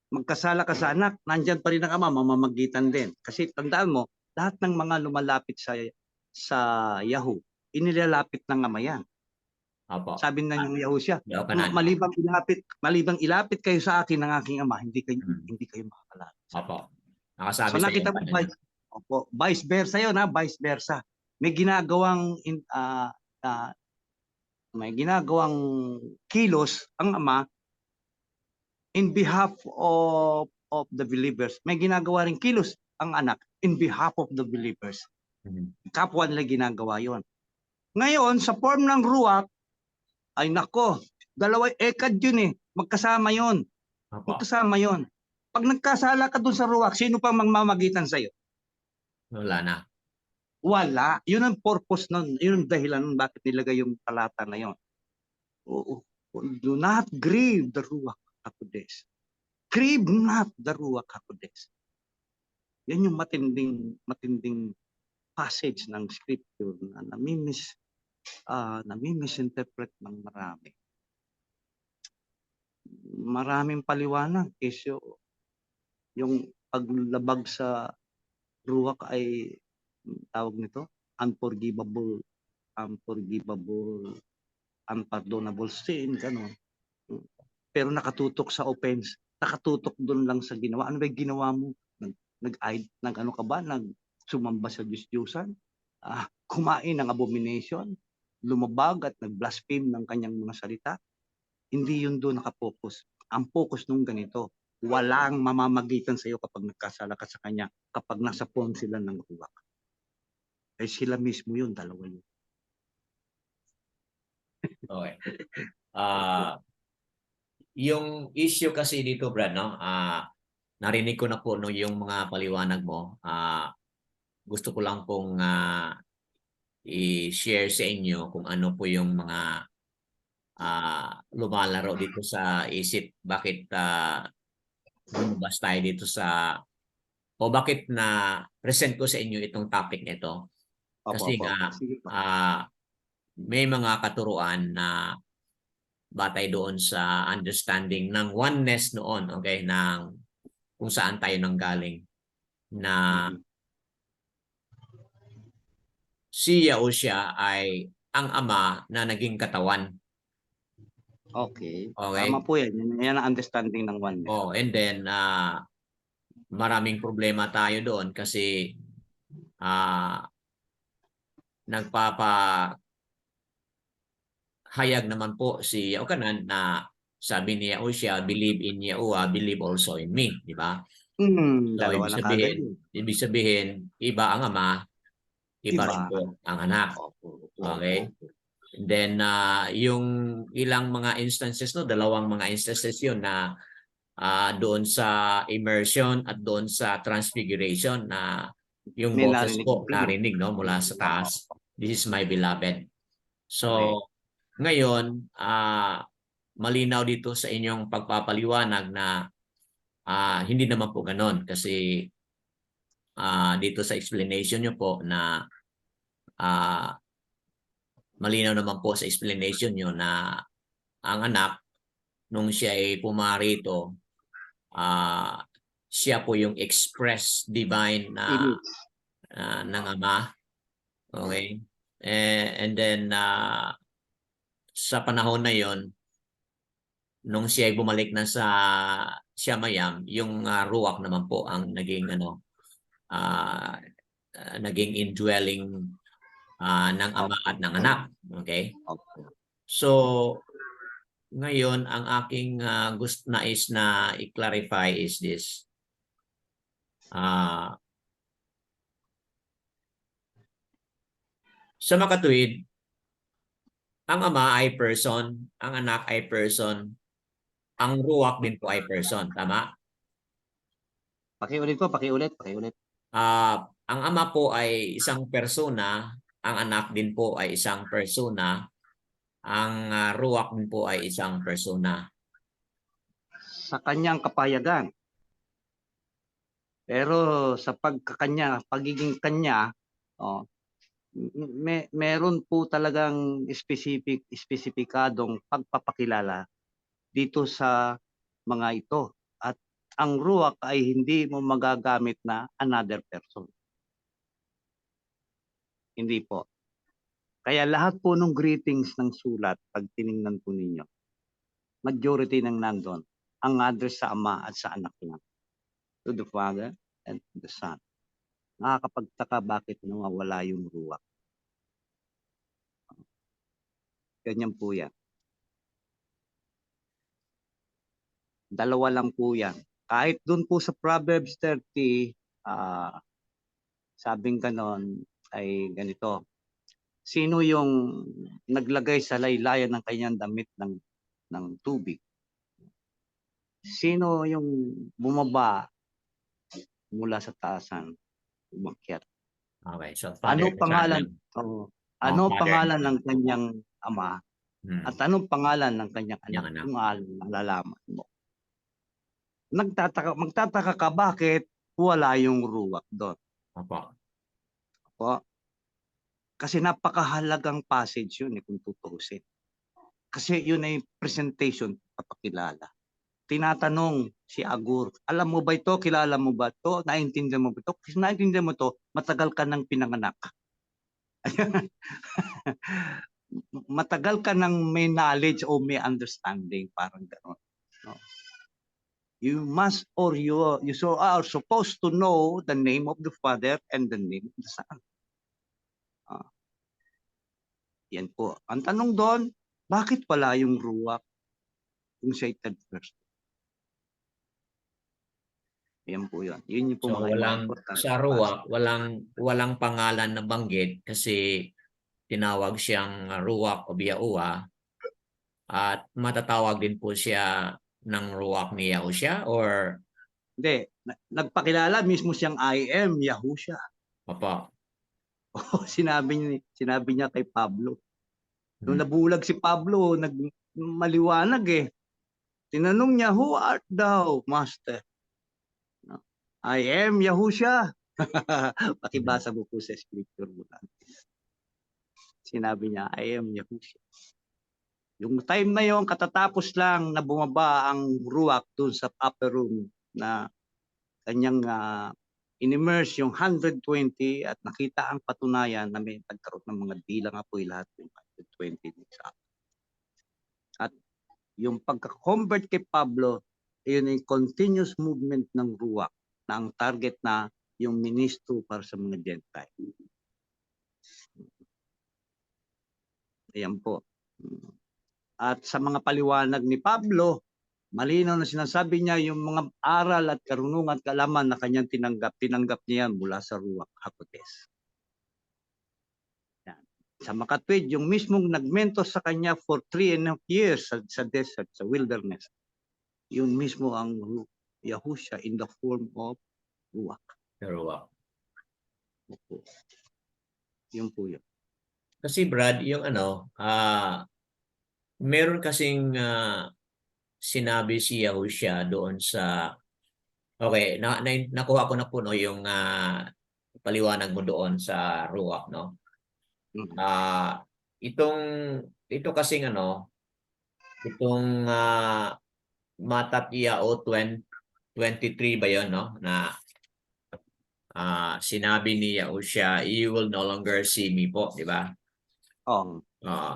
Magkasala ka sa anak, nandyan pa rin ang ama, mamamagitan din. Kasi tandaan mo, lahat ng mga lumalapit sa Yahoo, inilalapit ng ama yan. Sabi na yung Yahusha, malibang ilapit kayo sa akin ng aking ama, hindi kayo makakalapit. Nakasabi so nakita mo, vice versa yun, vice versa. May ginagawang kilos ang ama in behalf of the believers. May ginagawa rin kilos ang anak in behalf of the believers. Kapwa nila ginagawa yon. Ngayon, sa form ng ruwak, ay nako, dalawa ekad yun eh. Magkasama yon. Magkasama yon. Pag nagkasala ka dun sa ruwak, sino pang magmamagitan sa'yo? Wala na. Wala. Yun ang purpose nun. Yun ang dahilan nun bakit nilagay yung talata na yon. Do not grieve the ruwak HaKodesh. Grieve not the Ruach HaKodesh. Yan yung matinding passage ng scripture na namimisinterpret ng marami. Maraming paliwanag. Isyo, yung paglabag sa Ruach ay tawag nito, unforgivable, unpardonable sin, gano'n. Pero nakatutok sa offense, nakatutok doon lang sa ginawa. Ano ba yung ginawa mo? Sumamba sa Diyos-Diyosan, kumain ng abomination, lumabag at nag-blaspheme ng kanyang mga salita. Hindi yun doon nakapokus. Ang focus nung ganito, walang mamamagitan sa iyo kapag nagkasala ka sa kanya, kapag nasa form sila ng ruwak. Ay sila mismo yun, dalawa yun. Okay. Yung issue kasi dito, Brad, no? Narinig ko na po no, yung mga paliwanag mo. Gusto ko lang pong i-share sa inyo kung ano po yung mga lumalaro dito sa isip. Bakit lumabas tayo dito o bakit na present ko sa inyo itong topic nito. Kasi may mga katuruan na batay doon sa understanding ng oneness noon, okay, ng kung saan tayo nanggaling, na si Yahusha ay ang ama na naging katawan. Okay. Tama po yan. Yan ang understanding ng oneness. And then, maraming problema tayo doon kasi hayag naman po si Yochanan na sabi ni Yahusha, believe in Yahuwah, believe also in me, di ba? So, ibig sabihin, iba ang ama, iba rin po ang anak. Okay? Then yung ilang mga instances, no, dalawang mga instances yun na doon sa immersion at doon sa transfiguration na yung May boses narinig po din. narinig, no, mula sa taas. This is my beloved. So Okay. ngayon malinaw dito sa inyong pagpapaliwanag na hindi naman po ganon kasi dito sa explanation nyo po na malinaw naman po sa explanation nyo na ang anak nung siya ay pumarito, siya po yung express divine na Image. ng Ama. Okay? And then sa panahon na yon, nung siya ay bumalik na sa Siamayam, yung ruwak naman po ang naging naging indwelling ng Ama at ng Anak. Okay? Okay. So ngayon ang aking nais na i-clarify is this. Sa makatuwid, ang Ama ay person, ang Anak ay person, ang ruwak din po ay person. Tama? Pakiulit po, pakiulit. Ang Ama po ay isang persona, ang Anak din po ay isang persona, ang ruwak din po ay isang persona. Sa kanyang kapayagan. Pero sa pagiging kanya, meron po talagang espesipikadong pagpapakilala dito sa mga ito. At ang ruwak ay hindi mo magagamit na another person. Hindi po. Kaya lahat po ng greetings ng sulat, pag tiningnan po ninyo, majority ng nandun, ang address sa Ama at sa Anak lang. To the Father and to the Son. Nakakapagtaka bakit nawawala yung ruwak. Ganyan po yan. Dalawa lang po yan. Kahit dun po sa Proverbs 30, sabing ganon ay ganito. Sino yung naglagay sa laylayan ng kanyang damit ng tubig? Sino yung bumaba mula sa taasan, umakyat? Okay, so Ano Father, pangalan? Ano Father. pangalan ng kanyang ama? At anong pangalan ng kanyang anak? Anak. Kung malalaman mo. Magtataka ka bakit wala yung ruwak doon. Opo. Kasi napakahalagang passage yun kung tutuusin. Kasi yun ay presentation, papakilala. Tinatanong si Agur, alam mo ba ito? Kilala mo ba ito? Naintindihan mo ba ito? Kasi naintindihan mo ito, matagal ka nang pinanganak. Matagal ka nang may knowledge o may understanding, parang gano'n. No? You must or you are supposed to know the name of the Father and the name of the Son. Yan po. Ang tanong doon, bakit wala yung ruwak kung siya'y third person? Yan po yun. Yun yung po So mga sa ruwak, walang pangalan na banggit kasi tinawag siyang ruwak o Biyaua at matatawag din po siya ng ruwak ni Yahusha or hindi, nagpakilala mismo siyang I am Yahusha. Papa. Sinabi niya kay Pablo. Nung nabulag si Pablo, maliwanag Tinanong niya, who art thou, Master? I am Yahusha. Pakibasa mo po sa scripture mo. Sinabi niya, I am Yahusha. Yung time na yon, katatapos lang na bumaba ang ruwak dun sa upper room na kanyang in-immerse yung 120 at nakita ang patunayan na may nagkaroon ng mga bilang apoy lahat yung 120. At yung pagka-convert kay Pablo, yun yung continuous movement ng ruwak na ang target na yung ministro para sa mga Gentile. Ayan po. At sa mga paliwanag ni Pablo, malinaw na sinasabi niya yung mga aral at karunungan at kaalaman na kanyang tinanggap niya mula sa ruwak HaKodes. sa makatwid, yung mismong nagmento sa kanya for 3.5 years sa desert, sa wilderness. Yun mismo ang Yahusha in the form of Ruach. Ruach. Opo. Yun po yun. Kasi Brad, yung meron kasing sinabi si Yahusha doon sa okay, nakuha ko na po no yung paliwanag mo doon sa Ruach, no. Mhm. Ito kasing itong Matatiyao 23 ba yon, no, na sinabi ni Yahusha, you will no longer see me po, di ba? Oh. Oo.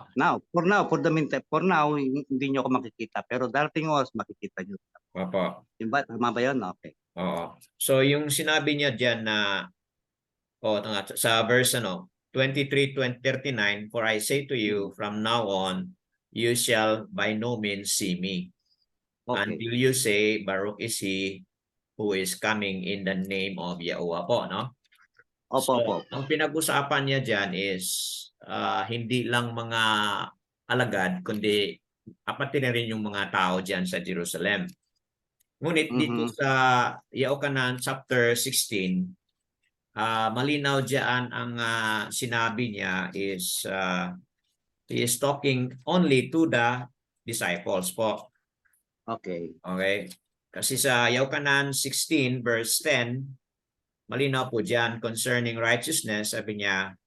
For the meantime, for now, hindi nyo ako makikita. Pero darating oras, makikita nyo. Opo. Yung ba, tama ba yun? Okay. Oo. So yung sinabi niya diyan na sa verse 23:39, for I say to you, from now on, you shall by no means see me. Okay. Until you say, Baruch is he who is coming in the name of Yahuwah po, no? Opo, So, opo. ang pinag-usapan niya diyan is hindi lang mga alagad, kundi pati na rin yung mga tao diyan sa Jerusalem. Ngunit dito sa Yaokanan chapter 16, malinaw diyan ang sinabi niya is he is talking only to the disciples po. Okay. Okay? Kasi sa Yaokanan 16 verse 10, malinaw po diyan concerning righteousness, sabi niya,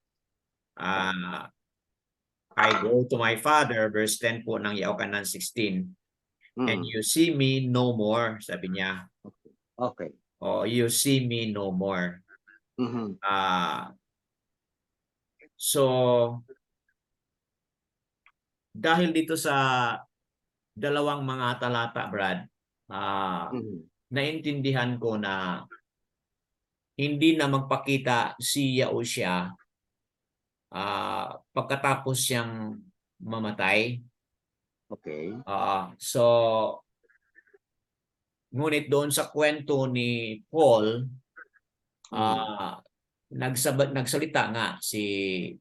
I go to my Father, verse 10 po ng Yaokanan 16, and you see me no more, sabi niya. Okay. You see me no more. So, dahil dito sa dalawang mga talata, Brad, naintindihan ko na hindi na magpakita si Yahusha pagkatapos siyang mamatay. Okay. So, ngunit doon sa kwento ni Paul, nagsalita nga si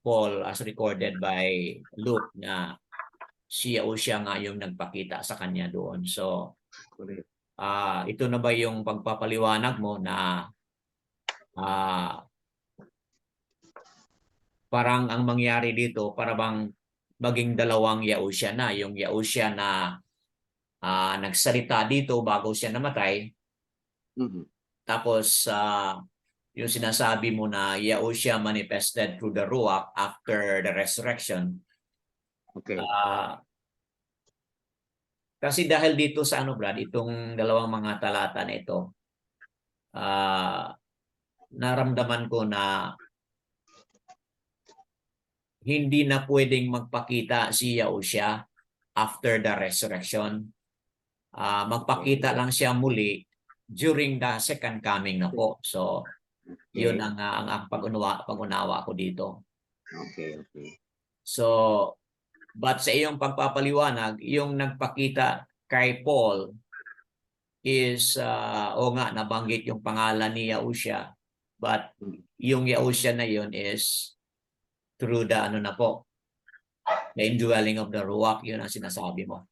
Paul as recorded by Luke na si Yahusha nga yung nagpakita sa kanya doon. So, ito na ba yung pagpapaliwanag mo na parang ang mangyari dito, para bang maging dalawang Yahusha na. Yung Yahusha na nagsalita dito bago siya namatay. Tapos, yung sinasabi mo na Yahusha manifested through the Ruach after the resurrection. Okay. Kasi dahil dito sa Brad, itong dalawang mga talata na ito, naramdaman ko na hindi na pwedeng magpakita si Yahusha after the resurrection. Magpakita lang siya muli during the second coming na po. So, yun ang pag-unawa ko dito. Okay. So, but sa iyong pagpapaliwanag, yung nagpakita kay Paul is, nabanggit yung pangalan ni Yahusha, but yung Yahusha na yun is through the the indwelling of the Ruach, yun ang sinasabi mo.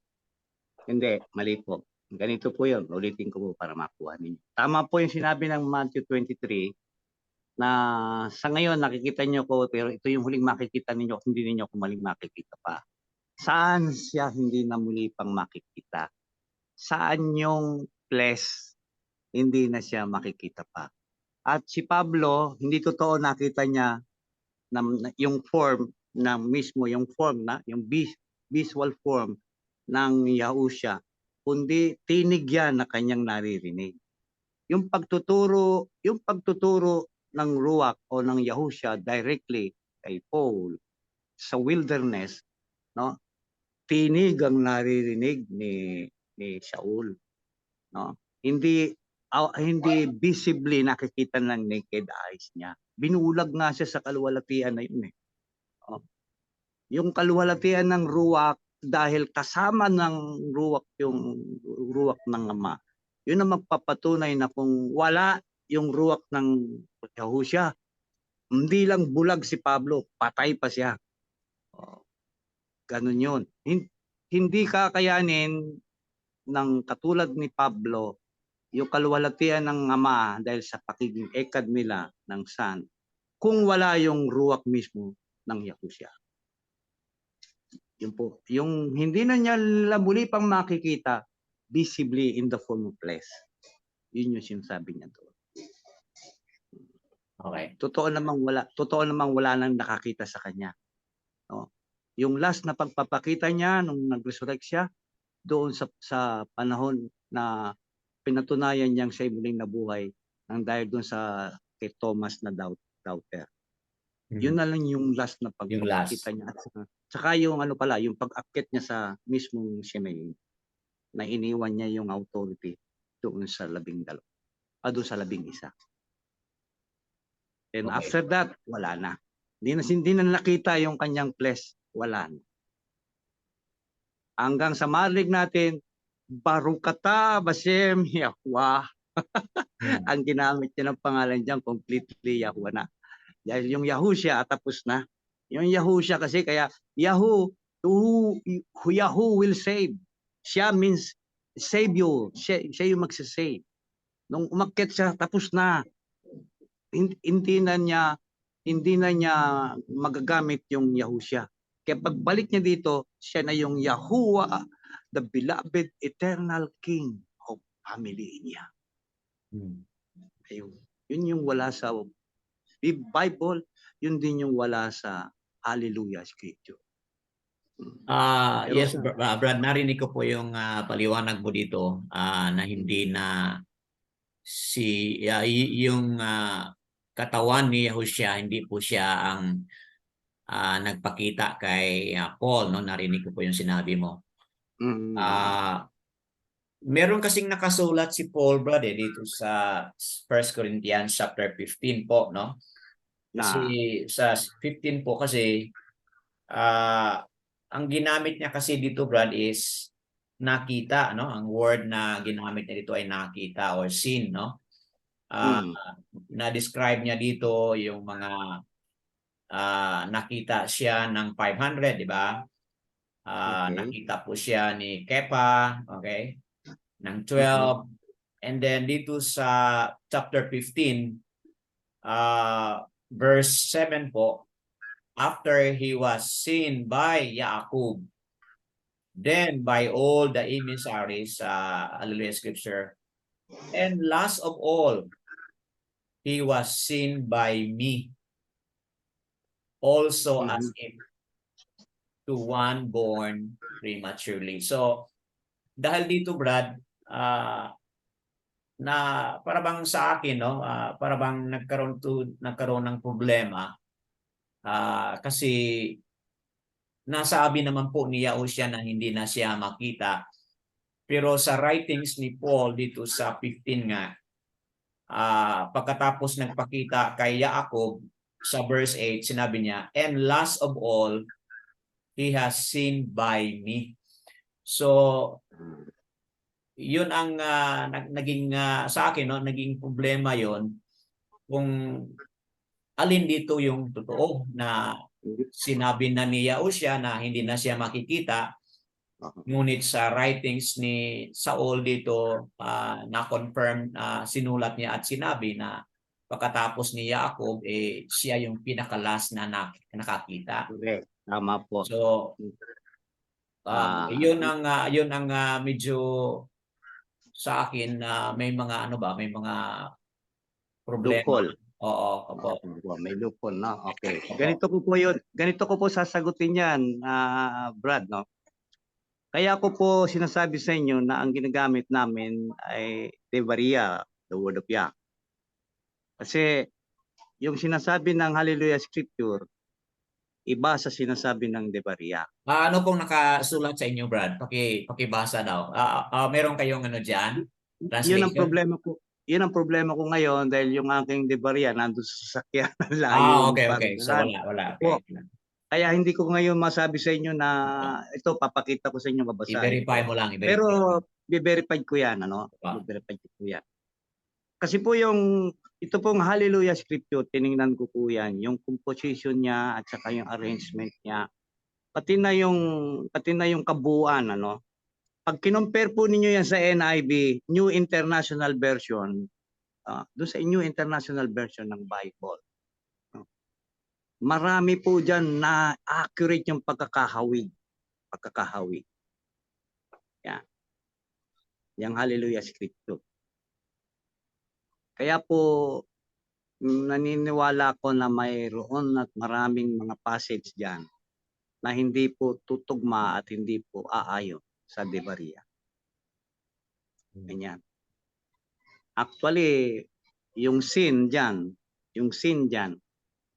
Hindi, mali po. Ganito po yun. Ulitin ko po para makuha ninyo. Tama po yung sinabi ng Matthew 23 na sa ngayon nakikita nyo ko, pero ito yung huling makikita ninyo, hindi ninyo ko maling makikita pa. Saan siya hindi na muli pang makikita? Saan yung flesh hindi na siya makikita pa? At si Pablo, hindi totoo nakita niya na yung form na mismo, yung form na, yung visual form ng Yahusha, kundi tinig yan na kanyang naririnig. Yung pagtuturo ng Ruach o ng Yahusha directly kay Paul sa wilderness, no? Tinig ang naririnig ni Saul, no? Hindi visibly nakikita ng naked eyes niya. Binulag nga siya sa kaluwalhatian na yun . Yung kaluwalhatian ng Ruach, dahil kasama ng Ruach yung Ruach ng Ama, yun ang magpapatunay na kung wala yung Ruach ng Yahusha, hindi lang bulag si Pablo, patay pa siya. Ganun yun. Hindi kakayanin ng katulad ni Pablo yung kaluwalhatian ng Ama dahil sa pakiging ekad nila ng Son kung wala yung ruwak mismo ng Yahusya. Yun po. Yung hindi na niya muli pang makikita visibly in the form of flesh. Yun yung sinasabi niya doon. Okay. Totoo namang wala nang nakakita sa kanya. No? Yung last na pagpapakita niya nung nag-resurrect siya doon sa panahon na pinatunayan niyang siya muling nabuhay nang dahil doon sa kay Thomas na doubter. Yun na lang yung last na Yung last. pagpapakita niya. At saka yung ano pala, yung pag-akyat niya sa mismong Sinai na iniwan niya yung authority doon sa 12. Doon sa 11. And Okay. after that, wala na. Hindi na nakita yung kanyang flesh. Wala na. Hanggang sa marinig natin, Barukata Bashem Yahweh. Ang ginamit niya ng pangalan diyan, completely Yahweh na. Dahil yung Yahusha, tapos na. Yung Yahusha kasi kaya, Yahoo will save. Siya means save you. Siya yung magsasave. Nung umakyat siya, tapos na. Hindi na niya magagamit yung Yahusha. Kaya pagbalik niya dito, siya na yung Yahuwah, the beloved eternal King of family niya. Ayun. Yun yung wala sa Bible, yun din yung wala sa Hallelujah Scripture. Pero Yes, Brad, narinig ko po yung paliwanag mo dito na hindi na yung katawan ni Yahushua, hindi po siya ang nagpakita kay Paul, no? Narinig ko po yung sinabi mo. Meron kasing nakasulat si Paul, Brad, dito sa 1 Corinthians chapter 15 po, no? Kasi sa 15 po kasi ang ginamit niya kasi dito, Brad, is nakita, no? Ang word na ginamit niya dito ay nakita or seen, no? Na-describe niya dito yung mga nakita siya ng 500, di ba? Okay. Nakita po siya ni Kepa, okay? Ng 12. And then dito sa chapter 15, verse 7 po, after he was seen by Jacob, then by all the emissaries, Hallelujah Scripture, and last of all, he was seen by me, also as if to one born prematurely. So, dahil dito, Brad, na para bang sa akin, no, para bang nagkaroon ng problema kasi nasabi naman po ni Yahushua na hindi na siya makita. Pero sa writings ni Paul dito sa 15 nga, pagkatapos nagpakita kay Jacob sa verse 8, sinabi niya, and last of all, he has seen by me. So, yun ang naging sa akin, no, naging problema yon kung alin dito yung totoo na sinabi na ni Yahushua na hindi na siya makikita, ngunit sa writings ni Saul dito na-confirm, sinulat niya at sinabi na pagkatapos ni Jacob, siya yung pinakalas na nakakita. Okay. Tama po. So, yun ang medyo sa akin may mga may mga problema. Loophole. Oo. May loophole, no? Okay. Ganito ko po sasagutin yan, Brad, no? Kaya ko po sinasabi sa inyo na ang ginagamit namin ay Devaria, the word of Yah. Kasi yung sinasabi ng Hallelujah Scripture, iba sa sinasabi ng Devaria. Ano pong nakasulat sa inyo, Brad? Pakibasa daw. Meron kayong diyan? Translation? Yun ang problema ko ngayon dahil yung aking Devaria nandun sa sasakyan. Layo. Okay. So wala. Okay. Kaya hindi ko ngayon masabi sa inyo na ito papakita ko sa inyo babasahin. I-verify mo lang. Pero i-verify ko yan, ano? I-verify ko yan. Kasi po ito pong Hallelujah Scripture, tiningnan ko po yan, yung composition niya at saka yung arrangement niya. pati na yung kabuuan, ano. Pag kinompare po ninyo yan sa NIV, New International Version, doon sa New International Version ng Bible, marami po dyan na accurate yung pagkakahawig. Yan. Yung Hallelujah Scripture. Kaya po, naniniwala ko na mayroon at maraming mga passage dyan na hindi po tutugma at hindi po aayon sa De Maria. Ganyan. Actually, yung sin dyan,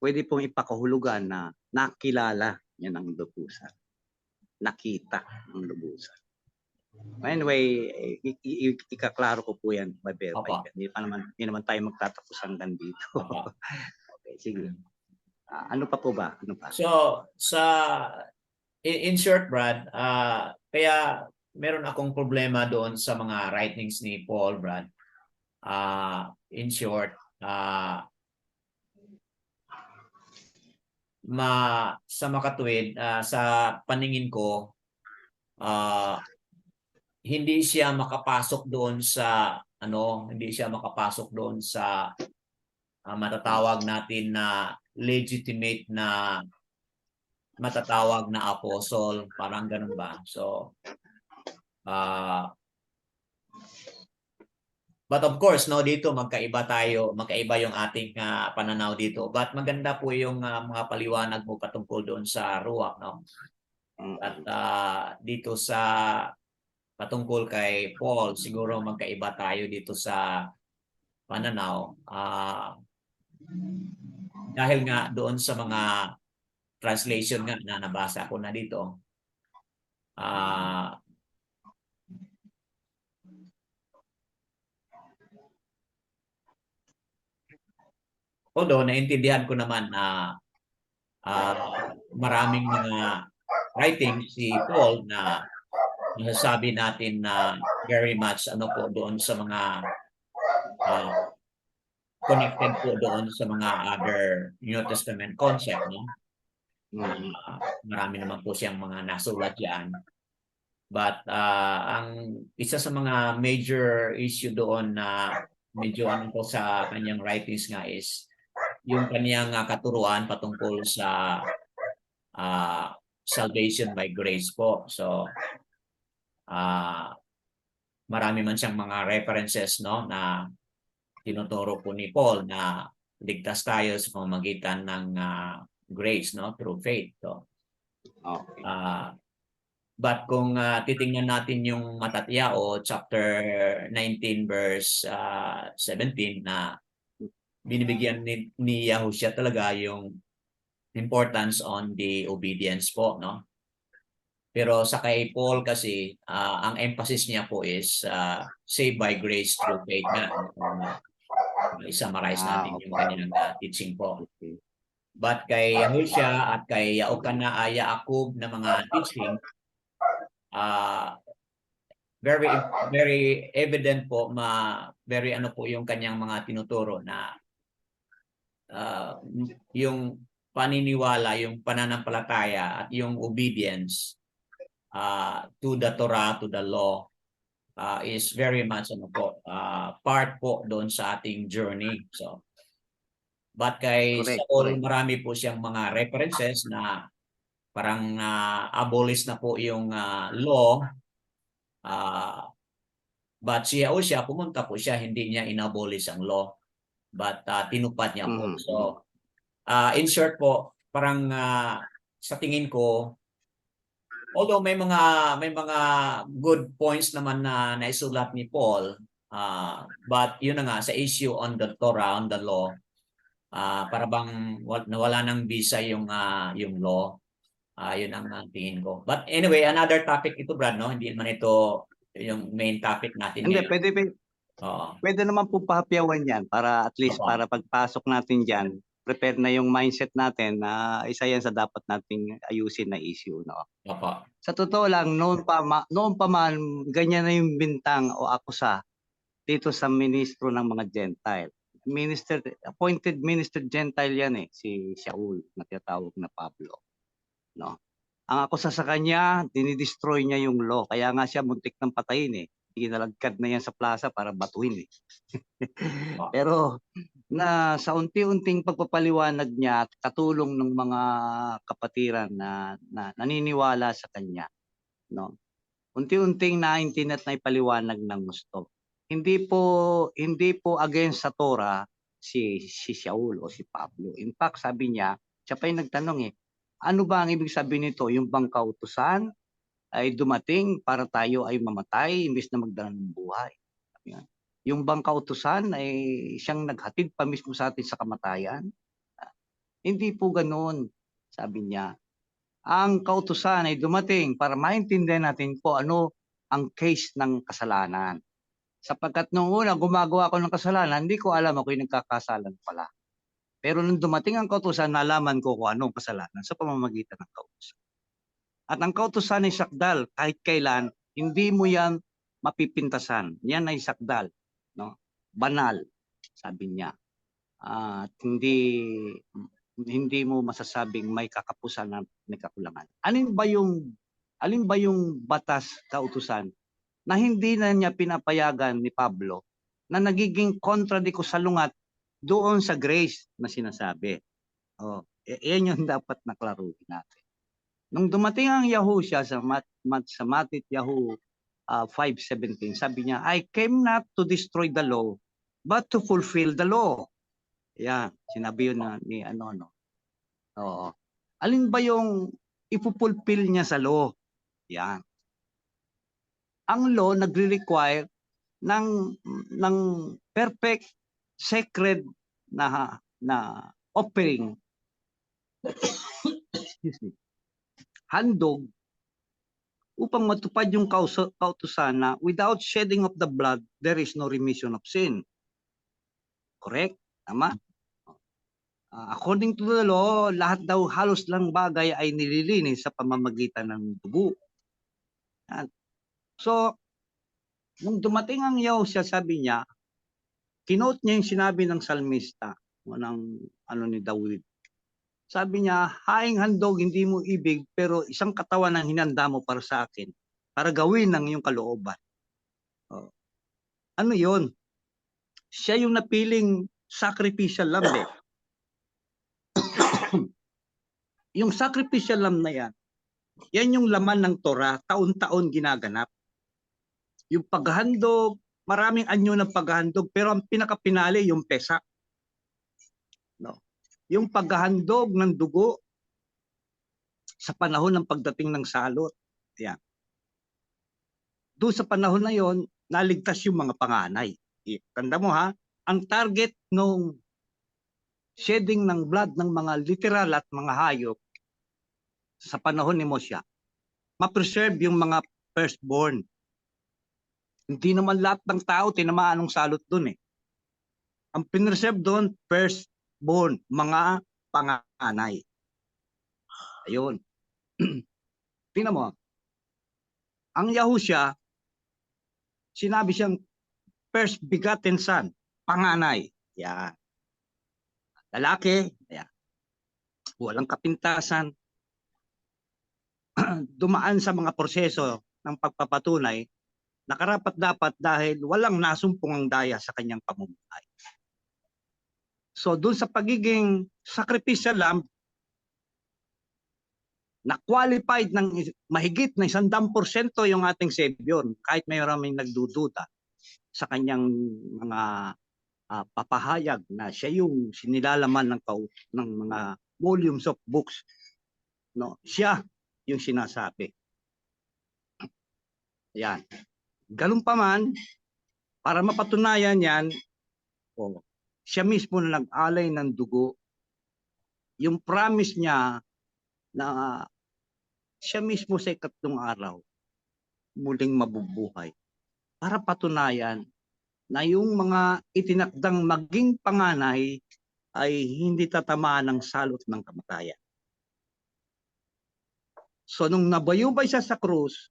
pwede pong ipakahulugan na nakilala niya ng lubusan. Nakita ng lubusan. Anyway, ikaklaro ko po yan. Hindi naman tayo magtatapos hanggang dito. Okay, sige. Ano pa po ba? So, in short, Brad, kaya meron akong problema doon sa mga writings ni Paul, Brad. In short, sa makatuwid, sa paningin ko, hindi siya makapasok doon sa matatawag natin na legitimate na matatawag na apostle, parang ganun ba? So but of course, no, dito magkaiba yung ating pananaw dito. But maganda po yung mga paliwanag mo patungkol doon sa ruwak, no? At dito sa patungkol kay Paul, siguro magkaiba tayo dito sa pananaw. Dahil nga doon sa mga translation nga na nabasa ko na dito, although naintindihan ko naman na maraming mga writing si Paul na nasasabi natin na very much po doon sa mga connected po doon sa mga other New Testament concept, no? Marami naman po siyang mga nasulat diyan. But ang isa sa mga major issue doon na medyo sa kanyang writings nga is yung kanyang katuruan patungkol sa salvation by grace po. So marami man siyang mga references, no, na tinuturo po ni Paul na ligtas tayo sa pamamagitan ng grace, no, through faith. So, but kung titingnan natin yung Matatiao chapter 19 verse 17 na binibigyan ni Yahushua talaga yung importance on the obedience po, no? Pero sa kay Paul kasi, ang emphasis niya po is saved by grace through faith nga. I-summarize natin yung kanyang teaching po. But kay Yahushua at kay Yaakov na mga teaching, very evident po, very po yung kanyang mga tinuturo na yung paniniwala, yung pananampalataya at yung obedience to the Torah, to the law, is very much part po doon sa ating journey. So, but kay Saul, marami po siyang mga references na parang abolish na po yung law. But si Yahushua, pumunta po siya, hindi niya inabolish ang law, but tinupad niya po. So, in short po, parang sa tingin ko, although may mga good points naman na naisulat ni Paul, but yun na nga, sa issue on the Torah, on the law, para bang nawala ng visa yung law. Yun ang tingin ko. But anyway, another topic ito, Brad, no? Hindi naman ito yung main topic natin. Hindi, pwede naman po pahapiawan yan para at least para pagpasok natin dyan, prepare na yung mindset natin na isa yan sa dapat nating ayusin na issue, no? Sa totoo lang, noon pa man ganyan na yung bintang o akusa dito sa ministro ng mga Gentile. Appointed minister Gentile yan si Shaul na tinatawag na Pablo, no? Ang akusa sa kanya, dinidestroy niya yung law. Kaya nga siya muntik ng patayin eh. Kinalagkad na yan sa plaza para batuhin eh. Pero na sa unti-unting pagpapaliwanag niya at katulong ng mga kapatiran na naniniwala sa kanya, no? Unti-unting naintindihan at naipaliwanag ng gusto. Hindi po against sa Torah si Shaul o si Pablo. In fact, sabi niya, siya pa yung nagtanong eh, ano ba ang ibig sabihin nito? Yung bang kautusan ay dumating para tayo ay mamatay imbes na magdala ng buhay. Sabi niya, yung bang kautusan ay siyang naghatid pa mismo sa atin sa kamatayan? Hindi po ganoon, sabi niya. Ang kautusan ay dumating para maintindihan natin po ano ang case ng kasalanan. Sapagkat nung una gumagawa ako ng kasalanan, hindi ko alam ako'y nagkakasalan pala. Pero nung dumating ang kautusan, nalaman ko kung anong kasalanan sa pamamagitan ng kautusan. At ang kautusan ay sakdal, kahit kailan, hindi mo yan mapipintasan. Yan ay sakdal, no? Banal, sabi niya. At hindi mo masasabing may kakapusan na may kakulangan. Alin ba yung batas kautusan na hindi na niya pinapayagan ni Pablo na nagiging kontradikusalungat doon sa grace na sinasabi? Oh, yan yung dapat naklaruhin natin. Nung dumating ang Yahusya sa Matit-Yahu 5:17, sabi niya, I came not to destroy the law, but to fulfill the law. Yan, sinabi yun ni ano. Oo. Alin ba yung ipupulfill niya sa law? Yan. Ang law nagre-require ng perfect sacred na offering. Excuse me. Handog upang matupad yung kautusan na without shedding of the blood, there is no remission of sin. Correct? Tama? According to the law, lahat daw halos lang bagay ay nililinis sa pamamagitan ng dugo. So, nung dumating ang Yahusya, sabi niya, kinote niya yung sinabi ng salmista, ni David. Sabi niya, haing handog hindi mo ibig, pero isang katawan ang hinanda mo para sa akin, para gawin ng iyong kalooban. Ano yon? Siya yung napiling sacrificial lamb eh. Yung sacrificial lamb na yan yung laman ng Torah, taon-taon ginaganap. Yung paghahandog, maraming anyo ng paghahandog, pero ang pinakapinali yung pesa. No? Yung paghahandog ng dugo sa panahon ng pagdating ng salot. Yan. Doon sa panahon na yon, naligtas yung mga panganay. Tanda mo ha, ang target nung shedding ng blood ng mga literal at mga hayop sa panahon ni Mosya, ma-preserve yung mga firstborn. Hindi naman lahat ng tao tinamaan ng salot doon eh. Ang pinreserve doon, firstborn, mga panganay. Ayun. Tingnan mo. Ang Yahusya, sinabi siyang first begotten son, panganay. Yan. Lalaki, yan. Walang kapintasan. Dumaan sa mga proseso ng pagpapatunay na karapat-dapat dahil walang nasumpong ang daya sa kanyang pamumuhay. So doon sa pagiging sacrificial lamb, na qualified ng mahigit na 100% yung ating Savior, kahit mayroon may nagdududa sa kanyang mga papahayag na siya yung sinilalaman ng mga volumes of books. No, siya yung sinasabi. Yan. Ganun pa man, para mapatunayan yan, siya mismo na nag-alay ng dugo, yung promise niya na siya mismo sa ikatlong araw, muling mabubuhay. Para patunayan na yung mga itinakdang maging panganay ay hindi tatamaan ng salot ng kamatayan. So nung nabayubay siya sa krus,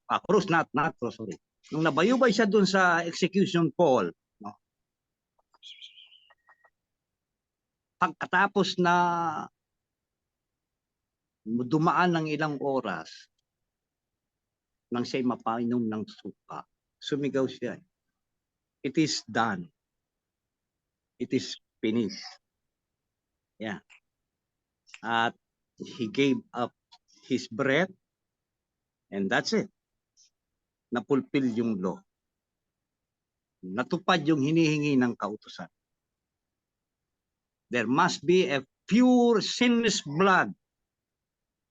nung nabayubay siya dun sa execution pole, no? Pagkatapos na dumaan ng ilang oras nang siya'y mapainom ng suka. Sumigaw siya. It is done. It is finished. Yeah. At he gave up his breath and that's it. Napulpil yung law. Natupad yung hinihingi ng kautusan. There must be a pure sinless blood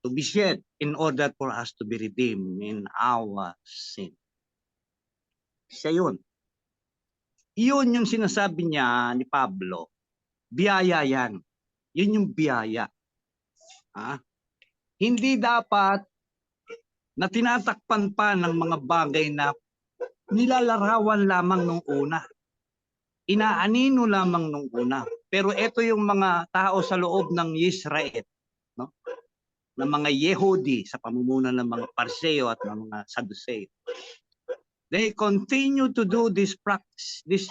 to be shed in order for us to be redeemed in our sin. Siya yun. Yun yung sinasabi niya ni Pablo. Biyaya yan. Yun yung biyaya. Hindi dapat na tinatakpan pa ng mga bagay na nilalarawan lamang nung una. Inaanino lamang nung una. Pero ito yung mga tao sa loob ng Israel, no? Ng mga Yehudi sa pamumuno ng mga Parseo at ng mga Sadduceo. They continue to do this practice, this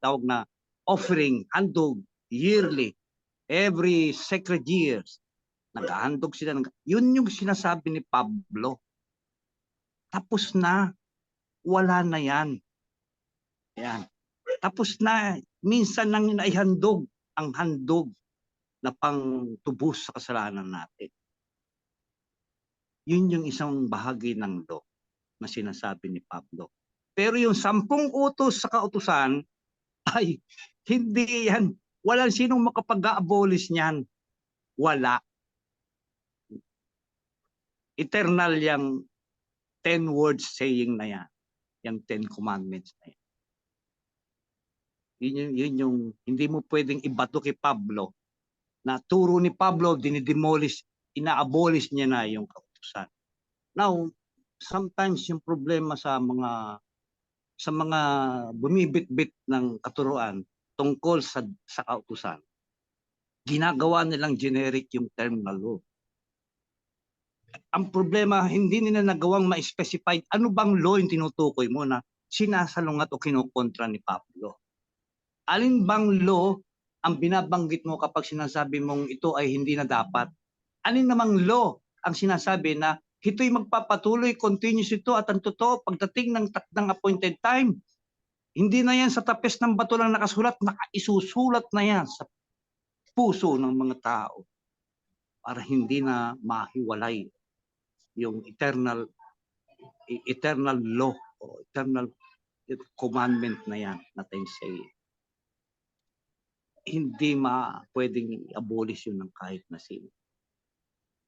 tawag na offering, handog, yearly, every sacred years. Naghahandog sila. Yun yung sinasabi ni Pablo. Tapos na. Wala na yan. Yan. Tapos na. Minsan nang naihandog ang handog na pangtubos sa kasalanan natin. Yun yung isang bahagi ng law na sinasabi ni Pablo. Pero yung 10 utos sa kautusan, ay hindi yan. Walang sinong makapag-abolish niyan. Wala. Eternal yung 10 words saying na yan. Yung 10 commandments na yan. Yun yung hindi mo pwedeng ibato kay Pablo na turo ni Pablo, dinidemolish, ina-abolish niya na yung kautusan. Now, sometimes yung problema sa mga bumibit-bit ng katuruan tungkol sa kautusan, ginagawa nilang generic yung term na law. Ang problema, hindi nila nagawang ma-specify ano bang law yung tinutukoy mo na sinasalungat o kinukontra ni Pablo. Alin bang law ang binabanggit mo kapag sinasabi mong ito ay hindi na dapat? Alin namang law ang sinasabi na ito'y magpapatuloy, continuous ito at ang totoo pagdating ng appointed time. Hindi na yan sa tapes ng bato lang nakasulat, isusulat na yan sa puso ng mga tao para hindi na mahiwalay yung eternal law o eternal commandment na yan na 10 saying. Hindi pwedeng i-abolish yun ng kahit na sino.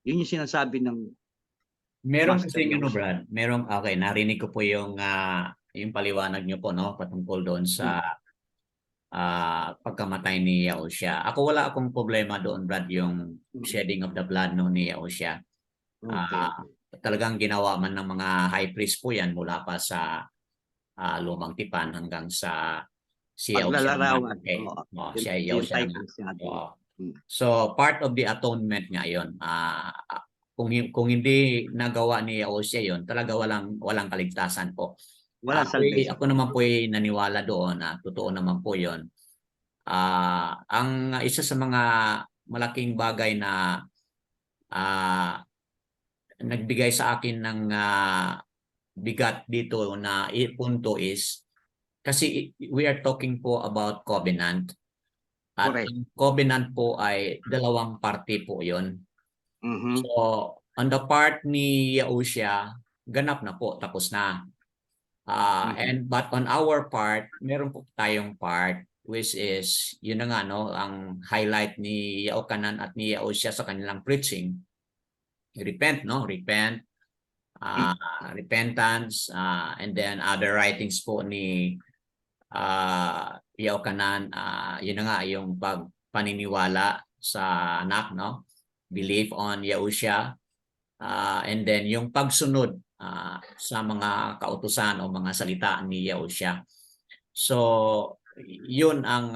Yun yung sinasabi ng Meron Master kasi Yoshi. Brad, okay, narinig ko po yung paliwanag niyo po, no, patungkol doon sa pagkamatay ni Yahushua. Ako wala akong problema doon, Brad, yung shedding of the blood no ni Yahushua. Okay. Talagang ginawa man ng mga high priest po yan mula pa sa lumang tipan hanggang sa si Yahushua Paglalarawan. naman. Si Yung Yahushua title naman. natin. So part of the atonement nga yun. Kung hindi nagawa ni Yahushua yun, talaga walang kaligtasan po. Walang salvation. Ako naman po ay naniwala doon na totoo naman po yun. Ang isa sa mga malaking bagay na nagbigay sa akin ng bigat dito na punto is kasi we are talking po about covenant. At Correct. ang covenant po ay dalawang parte po yun. Mm-hmm. So, on the part ni Yahushua, ganap na po, tapos na. But on our part, meron po tayong part which is, yun na nga, no, ang highlight ni Yaokanan at ni Yahushua sa kanilang preaching. Repent, no? Repent, repentance, and then other writings po ni Yaokanan, yun na nga, yung paniniwala sa anak, no? Belief on Yahushua, and then yung pagsunod sa mga kautusan o mga salita ni Yahushua. So, yun ang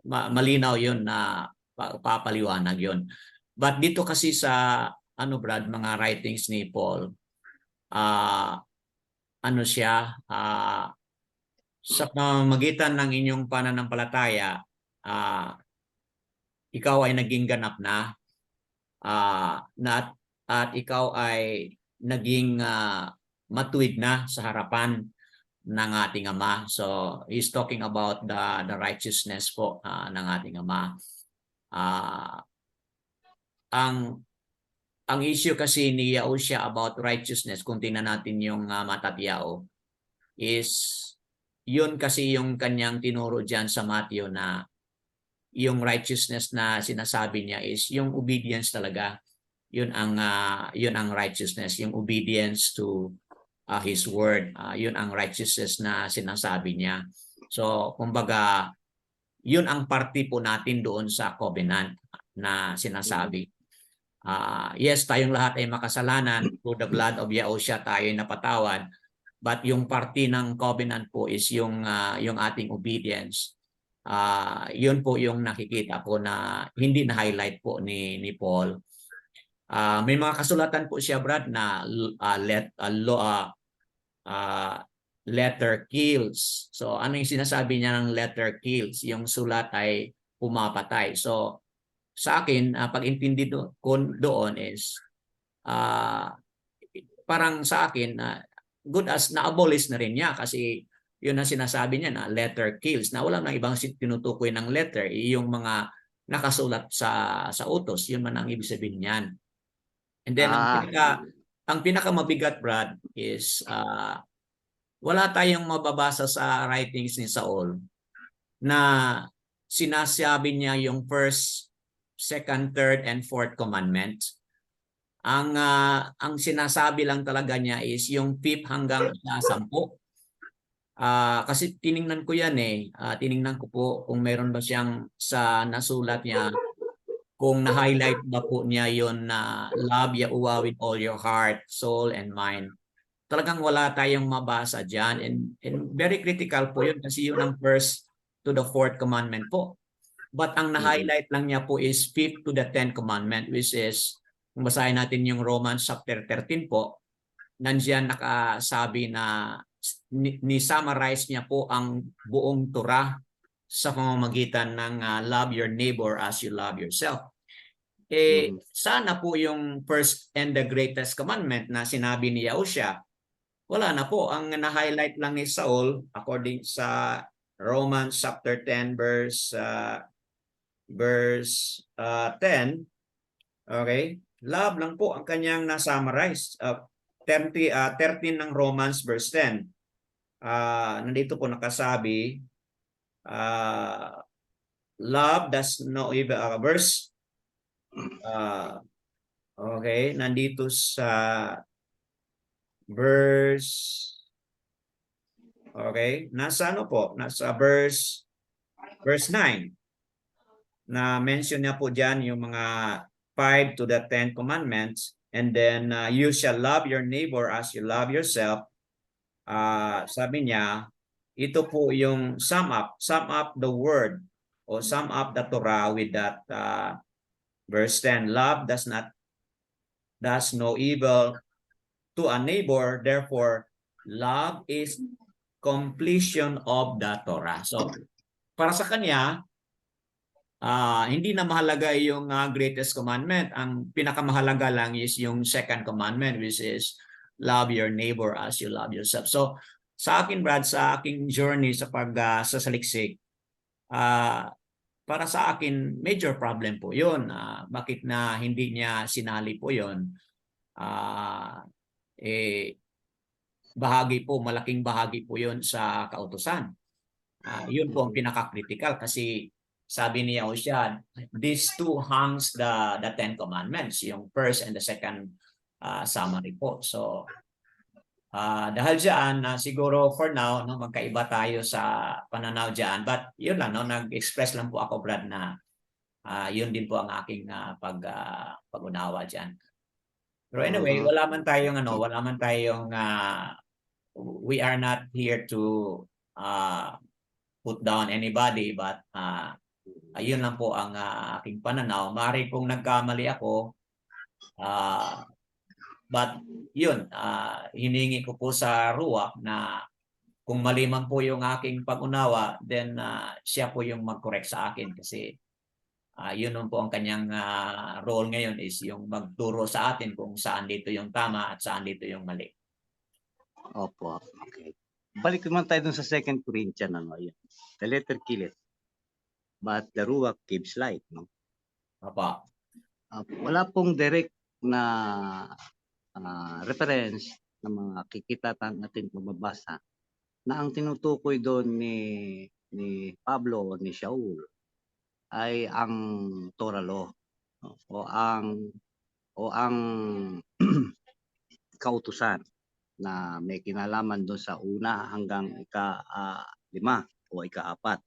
malinaw yun na papaliwanag yun. But dito kasi sa Brad, mga writings ni Paul, sa pamamagitan ng inyong pananampalataya, ikaw ay naging ganap na na at ikaw ay naging matuwid na sa harapan ng ating Ama. So he's talking about the righteousness po ng ating Ama. Ang issue kasi ni Yahushua about righteousness, kung tingnan natin yung Matatiyao, is yun kasi yung kanyang tinuro dyan sa Matthew na yung righteousness na sinasabi niya is yung obedience talaga. Yun ang righteousness, yung obedience to His word. Yun ang righteousness na sinasabi niya. So, kumbaga, yun ang parte po natin doon sa covenant na sinasabi. Yes, tayong lahat ay makasalanan. Through the blood of Yahushua tayo ay napatawad. But yung parte ng covenant po is yung ating obedience. Yun po yung nakikita po na hindi na-highlight po ni Paul. May mga kasulatan po siya, Brad, na letter kills. So ano yung sinasabi niya ng letter kills? Yung sulat ay pumapatay. So sa akin, pag-intindi ko doon is parang sa akin, good as na-abolish na rin niya kasi yun ang sinasabi niya na letter kills, na wala nang ibang tinutukoy ng letter, yung mga nakasulat sa utos, yun man ang ibig sabihin niyan. And then ang pinakamabigat, Brad, is wala tayong mababasa sa writings ni Saul na sinasabi niya yung first, second, third, and fourth commandment. Ang sinasabi lang talaga niya is yung 5 hanggang 10. Kasi tiningnan ko yan tiningnan ko po kung meron ba siyang sa nasulat niya, kung na-highlight ba po niya yon na love Yahuwah with all your heart, soul, and mind. Talagang wala tayong mabasa dyan. And very critical po yun kasi yun ang first to the fourth commandment po. But ang na-highlight lang niya po is 5th to the 10th commandment, which is, kung basahin natin yung Romans chapter 13 po, nandiyan nakasabi na ni-summarize niya po ang buong Torah sa pamamagitan ng love your neighbor as you love yourself. Sana po yung first and the greatest commandment na sinabi ni Yahushua, wala na po. Ang na-highlight lang ni Saul, according sa Romans chapter 10 verse 10, okay? Love lang po ang kanyang na-summarize. 13 ng Romans verse 10. Nandito po nakasabi, love does no evil, okay, nandito sa verse, okay, nasa ano po, nasa verse 9, na mention niya po dyan yung mga 5 to the 10 commandments, and then you shall love your neighbor as you love yourself. Sabi niya, ito po yung sum up the word o sum up the Torah with that verse 10. Love does no evil to a neighbor, therefore love is completion of the Torah. So para sa kanya, hindi na mahalaga yung greatest commandment. Ang pinakamahalaga lang is yung second commandment, which is love your neighbor as you love yourself. So sa akin, Brad, sa aking journey sa pagsasaliksik, para sa akin, major problem po yun. Bakit na hindi niya sinali po yun? Malaking bahagi po yun sa kautusan. Yun po ang pinaka-critical kasi sabi niya siya, these two hangs the 10 commandments, yung first and the second summary po. So dahil dyan, siguro for now, magkaiba tayo sa pananaw dyan. But yun lang, nag-express lang po ako, Brad, na yun din po ang aking pag-unawa dyan. Pero anyway, wala man tayong we are not here to put down anybody, but ayun lang po ang aking pananaw. Maaari pong nagkamali ako, but yun, hiningi ko po sa Ruach na kung mali man po yung aking pag-unawa, then siya po yung mag-correct sa akin kasi Yun naman po ang kanyang role ngayon, is yung magturo sa atin kung saan dito yung tama at saan dito yung mali. Opo, okay. Balik naman tayo dun sa 2 Corinthians, ano, yun. The letter killeth, but the ruach gives life, no? Opo. Wala pong direct na reference na mga kikita natin mababasa na ang tinutukoy doon ni Pablo o ni Shaul ay ang Torah law, no? o ang kautusan na may kinalaman doon sa una hanggang ika-5 o ika-4.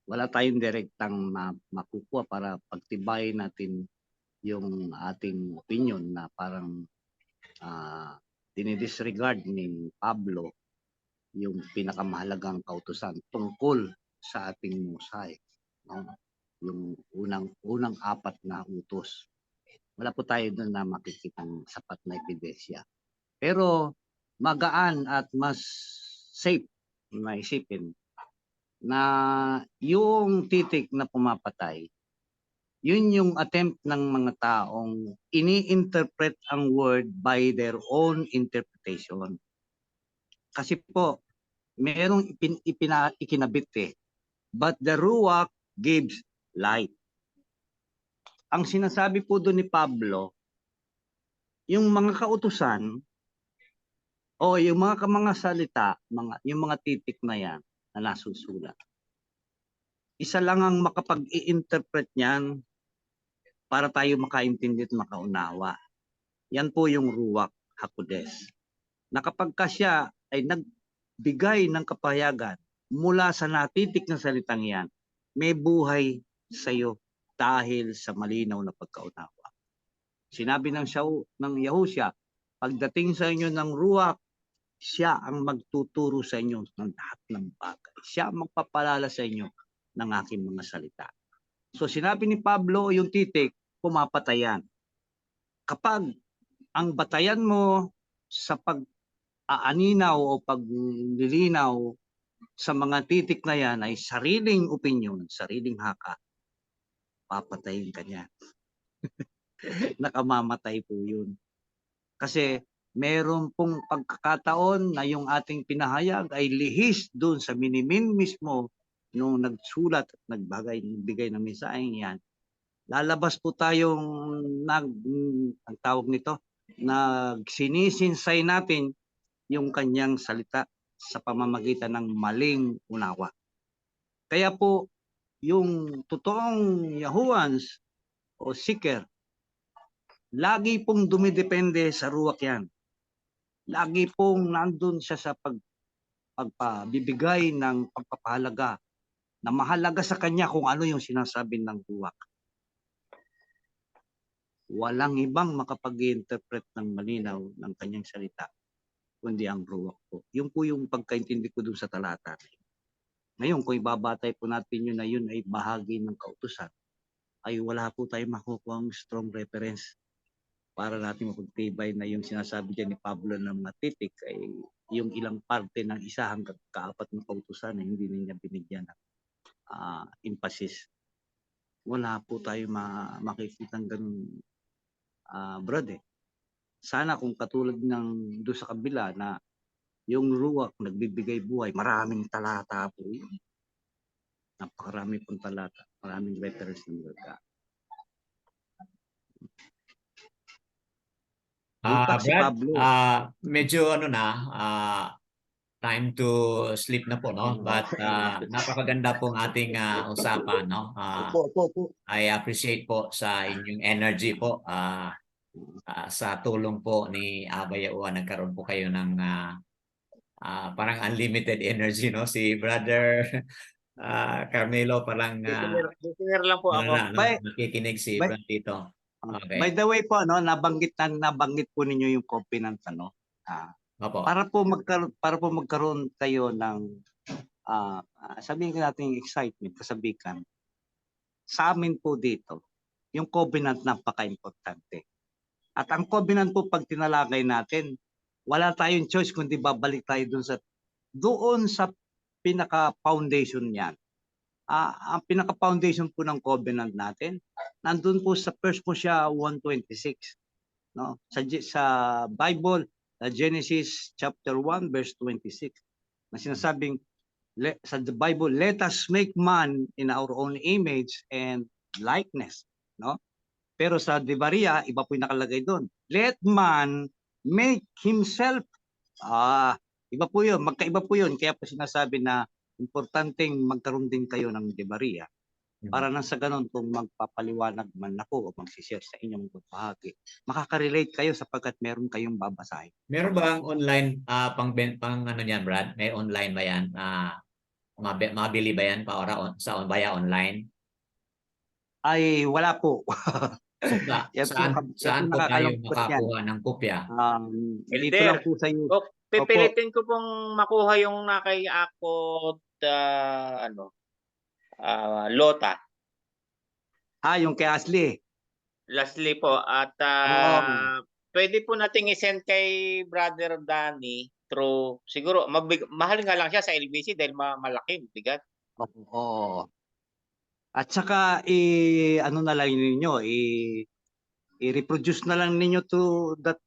Wala tayong direktang makukuha para pagtibayin natin yung ating opinion na parang dinidisregard ni Pablo yung pinakamahalagang kautusan tungkol sa ating Musay, no? Yung unang 4 na utos. Wala po tayo doon na makikitang sapat na ebidensya. Pero magaan at mas safe na isipin na yung titik na pumapatay, yun yung attempt ng mga taong ini-interpret ang word by their own interpretation. Kasi po, merong ikinabit but the ruach gives light. Ang sinasabi po doon ni Pablo, yung mga kautusan o yung mga salita, yung mga titik na yan na nasusulat, isa lang ang makapag-i-interpret niyan para tayo makaintindi at makaunawa. Yan po yung ruach hakodes. Na kapag siya ay nagbigay ng kapahayagan mula sa natitik na salitang yan, may buhay sa iyo dahil sa malinaw na pagkaunawa. Sinabi ng Yahusya, pagdating sa inyo ng ruach, siya ang magtuturo sa inyo ng lahat ng bagay. Siya ang magpapalala sa inyo ng aking mga salita. So sinabi ni Pablo, yung titik, pumapatayan. Kapag ang batayan mo sa pag-aaninaw o paglilinaw sa mga titik na yan ay sariling opinion, sariling haka, papatayin ka niya. Nakamamatay po yun. Kasi meron pong pagkakataon na yung ating pinahayag ay lihis doon sa minimin mismo nung nagsulat at nagbigay ng mensaheng yan. Lalabas po tayong ang tawag nito, nagsisininsay natin yung kanyang salita sa pamamagitan ng maling unawa. Kaya po, yung totoong Yahuans o seeker, lagi pong dumidepende sa ruach yan. Lagi pong nandun siya sa pagpabibigay ng pagpapahalaga na mahalaga sa kanya kung ano yung sinasabi ng ruach. Walang ibang makapag-interpret ng malinaw ng kanyang salita kundi ang ruach po. Yun po yung pagkaintindi ko dun sa talata. Ngayon, kung ibabatay po natin yun na yun ay bahagi ng kautusan, ay wala po tayo makukuha ang strong reference para natin mapagtibay na yung sinasabi dyan ni Pablo ng mga titik ay yung ilang parte ng isa hanggang ka-4 na kautusan na hindi niya binigyan ng emphasis. Wala po tayo makikita ng ganun, brother. Sana kung katulad ng doon sa kabila na yung ruach nagbibigay buhay, maraming talata po yun. Napakarami pong talata, maraming reference ng word. Brad, si Pablo. medyo time to sleep na po, no? But napakaganda pong ating usapan, no? Opo. I appreciate po sa inyong energy po. Sa tulong po ni Abay Yaua, nagkaroon po kayo ng parang unlimited energy, no? Si Brother Carmelo parang Listener lang po ako. nakikinig si Brad dito. Okay. By the way po, nabanggit po ninyo yung covenant, Opo. para po magkaroon kayo ng sabihin natin excitement, kasabikan. Sa amin po dito, yung covenant napaka-importante. At ang covenant po pag tinalakay natin, wala tayong choice kundi babalik tayo doon sa pinaka-foundation niyan. ang pinaka-foundation po ng covenant natin, nandun po sa 1 Mosiah 1:26. No? Sa Bible, Genesis chapter 1 verse 26, na sinasabing sa the Bible, let us make man in our own image and likeness. No? Pero sa Devaria, iba po yung nakalagay doon. Let man make himself. Iba po yun. Magkaiba po yun. Kaya po sinasabi na importanteng magkaroon din kayo ng Devaria. Para nang sa ganun, kung magpapaliwanag man ako o magsishare sa inyong bahagi, makaka-relate kayo sapagkat meron kayong babasahin. Meron ba ang online pang ano niyan, Brad? May online ba yan? Mabili ba yan sa via online? Ay, wala po. Saan po tayo makakuha ng kopya? Dito lang po sa inyo. Pipilitin ko pong makuha yung kay Akot Lota. Yung kay Ashley. Lastly po, at pwede po nating i-send kay Brother Danny through, siguro, mahal nga lang siya sa LBC dahil malaki, bigat. Oo. At saka, ano na lang ninyo, i-reproduce na lang ninyo to that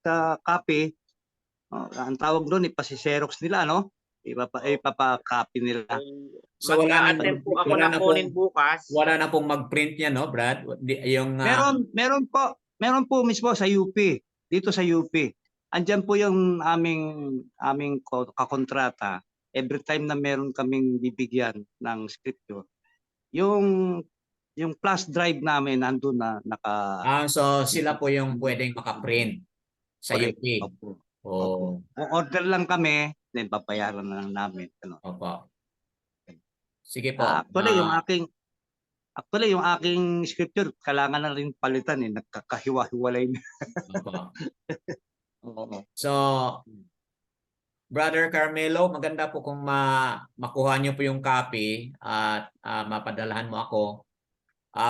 copy. Ang tawag doon, ipasi-xerox nila, no? Ipapa-copy nila. So wala na kunin bukas. Wala na pong mag-print niya, no, Brad? Yung meron po mismo sa UP. Dito sa UP. Andiyan po yung aming kakontrata. Every time na meron kaming bibigyan ng scripture, yung flash drive namin nandun na so sila po yung pwedeng maka-print sa UP. Opo. Order lang kami, then papayaran na lang namin. Opo. Sige po. Actually, yung aking scripture, kailangan na rin palitan eh. Nagkakahiwa-hiwalay na. So, Brother Carmelo, maganda po kung makuha niyo po yung copy at mapadalahan mo ako.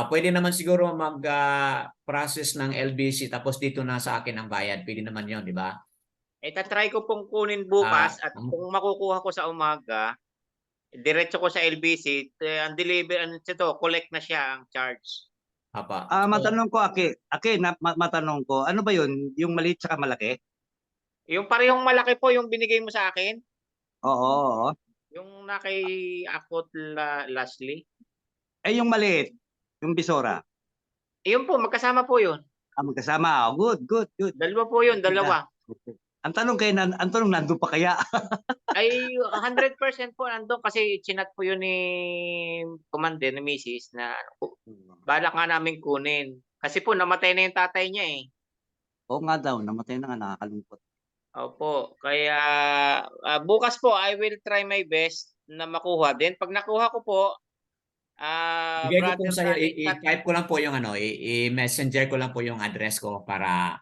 Pwede naman siguro mag-process ng LBC tapos dito na sa akin ang bayad. Pwede naman yun, di ba? Itatry ko pong kunin bukas at kung makukuha ko sa umaga, diretso ko sa LBC, ang deliver, collect na siya ang charge. Apa. Matanong ko, matanong ko, ano ba yun? Yung maliit saka malaki? Yung parehong malaki po yung binigay mo sa akin? Oo. Yung na kay Akot Leslie? Yung maliit, yung Bisora. Yun po, magkasama po yun. Magkasama. Good. Dalawa po yun, dalawa. Ang tanong nandun pa kaya? Ay 100% po nandun kasi chinat po yun ni Commander, ni Mrs. na balak nga namin kunin. Kasi po namatay na yung tatay niya eh. Oo nga daw, namatay na nga, nakakalungkot. Opo, kaya bukas po I will try my best na makuha din. Pag nakuha ko po, bigay ko po sa'yo, i-type ko lang po yung i-messenger ko lang po yung address ko para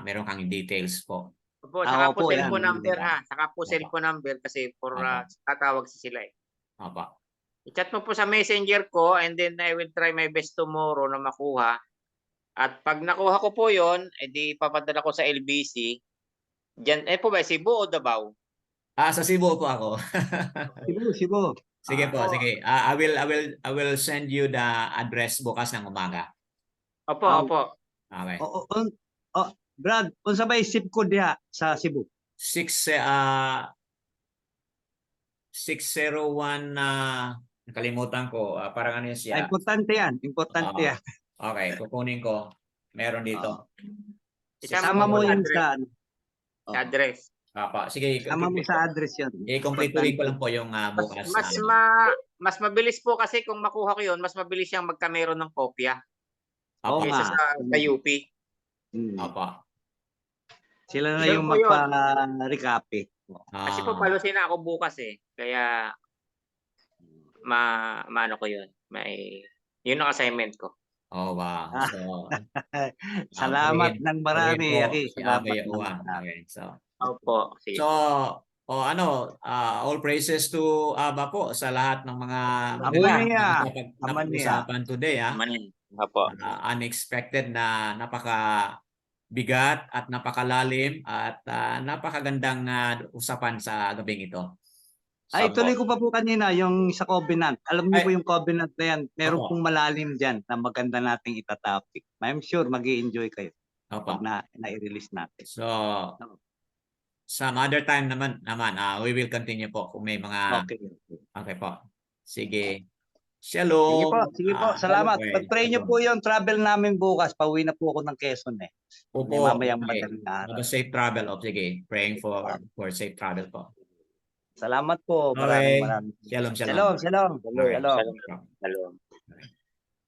meron kang details po. Opo, saka po cellphone number ha. Saka po cellphone number kasi for tatawag sila eh. Opo. I-chat mo po sa messenger ko and then I will try my best tomorrow na makuha. At pag nakuha ko po yon, edi papadala ko sa LBC. Diyan, po ba, Cebu o Davao? Sa Cebu po ako. Cebu. Sige po, sige. I will send you the address bukas ng umaga. Opo. Okay. Brad, unsa ba zip code diha sa Cebu? 601 nakalimutan ko. Parang ano siya. Importante yan. Okay, kukunin ko. Meron dito. Isama mo yung sa address. Sige, isama mo sa address yun. I-complete ko lang po yung bukas. Mas mabilis po kasi kung makuha ko yun, mas mabilis siyang magkameron ng kopya. Kaysa sa UP. Apa. Sila na yung magpa-recopy. Kasi po palusin na ako bukas eh. Kaya maano ko yun. Yun ang assignment ko. Oh, wow. So, salamat ng marami. Salamat. Okay, so. Opo. So, all praises to Abba po sa lahat ng mga napag-usapan today. Opo. Unexpected na napaka-bigat at napakalalim at napakagandang usapan sa gabing ito. Ay, Opo. tuloy ko pa po kanina yung sa covenant. Alam niyo Ay. po yung covenant na yan. Meron Opo. pong malalim dyan na maganda nating itatopic. I'm sure mag-i-enjoy kayo Opo. pag na-release natin. So, some other time naman, we will continue po kung may mga... Okay. Okay po. Sige. Sige Shalom. po, sige po. Salamat. Shalom. Pag-pray niyo po yung travel namin bukas. Pauwi na po ako ng Quezon eh. May Opo. mamayang Okay. madaling araw. Have a safe travel. Sige. Praying for safe travel po. Salamat po. Okay. Maraming. Shalom. Shalom. Shalom. Okay. Shalom. Shalom.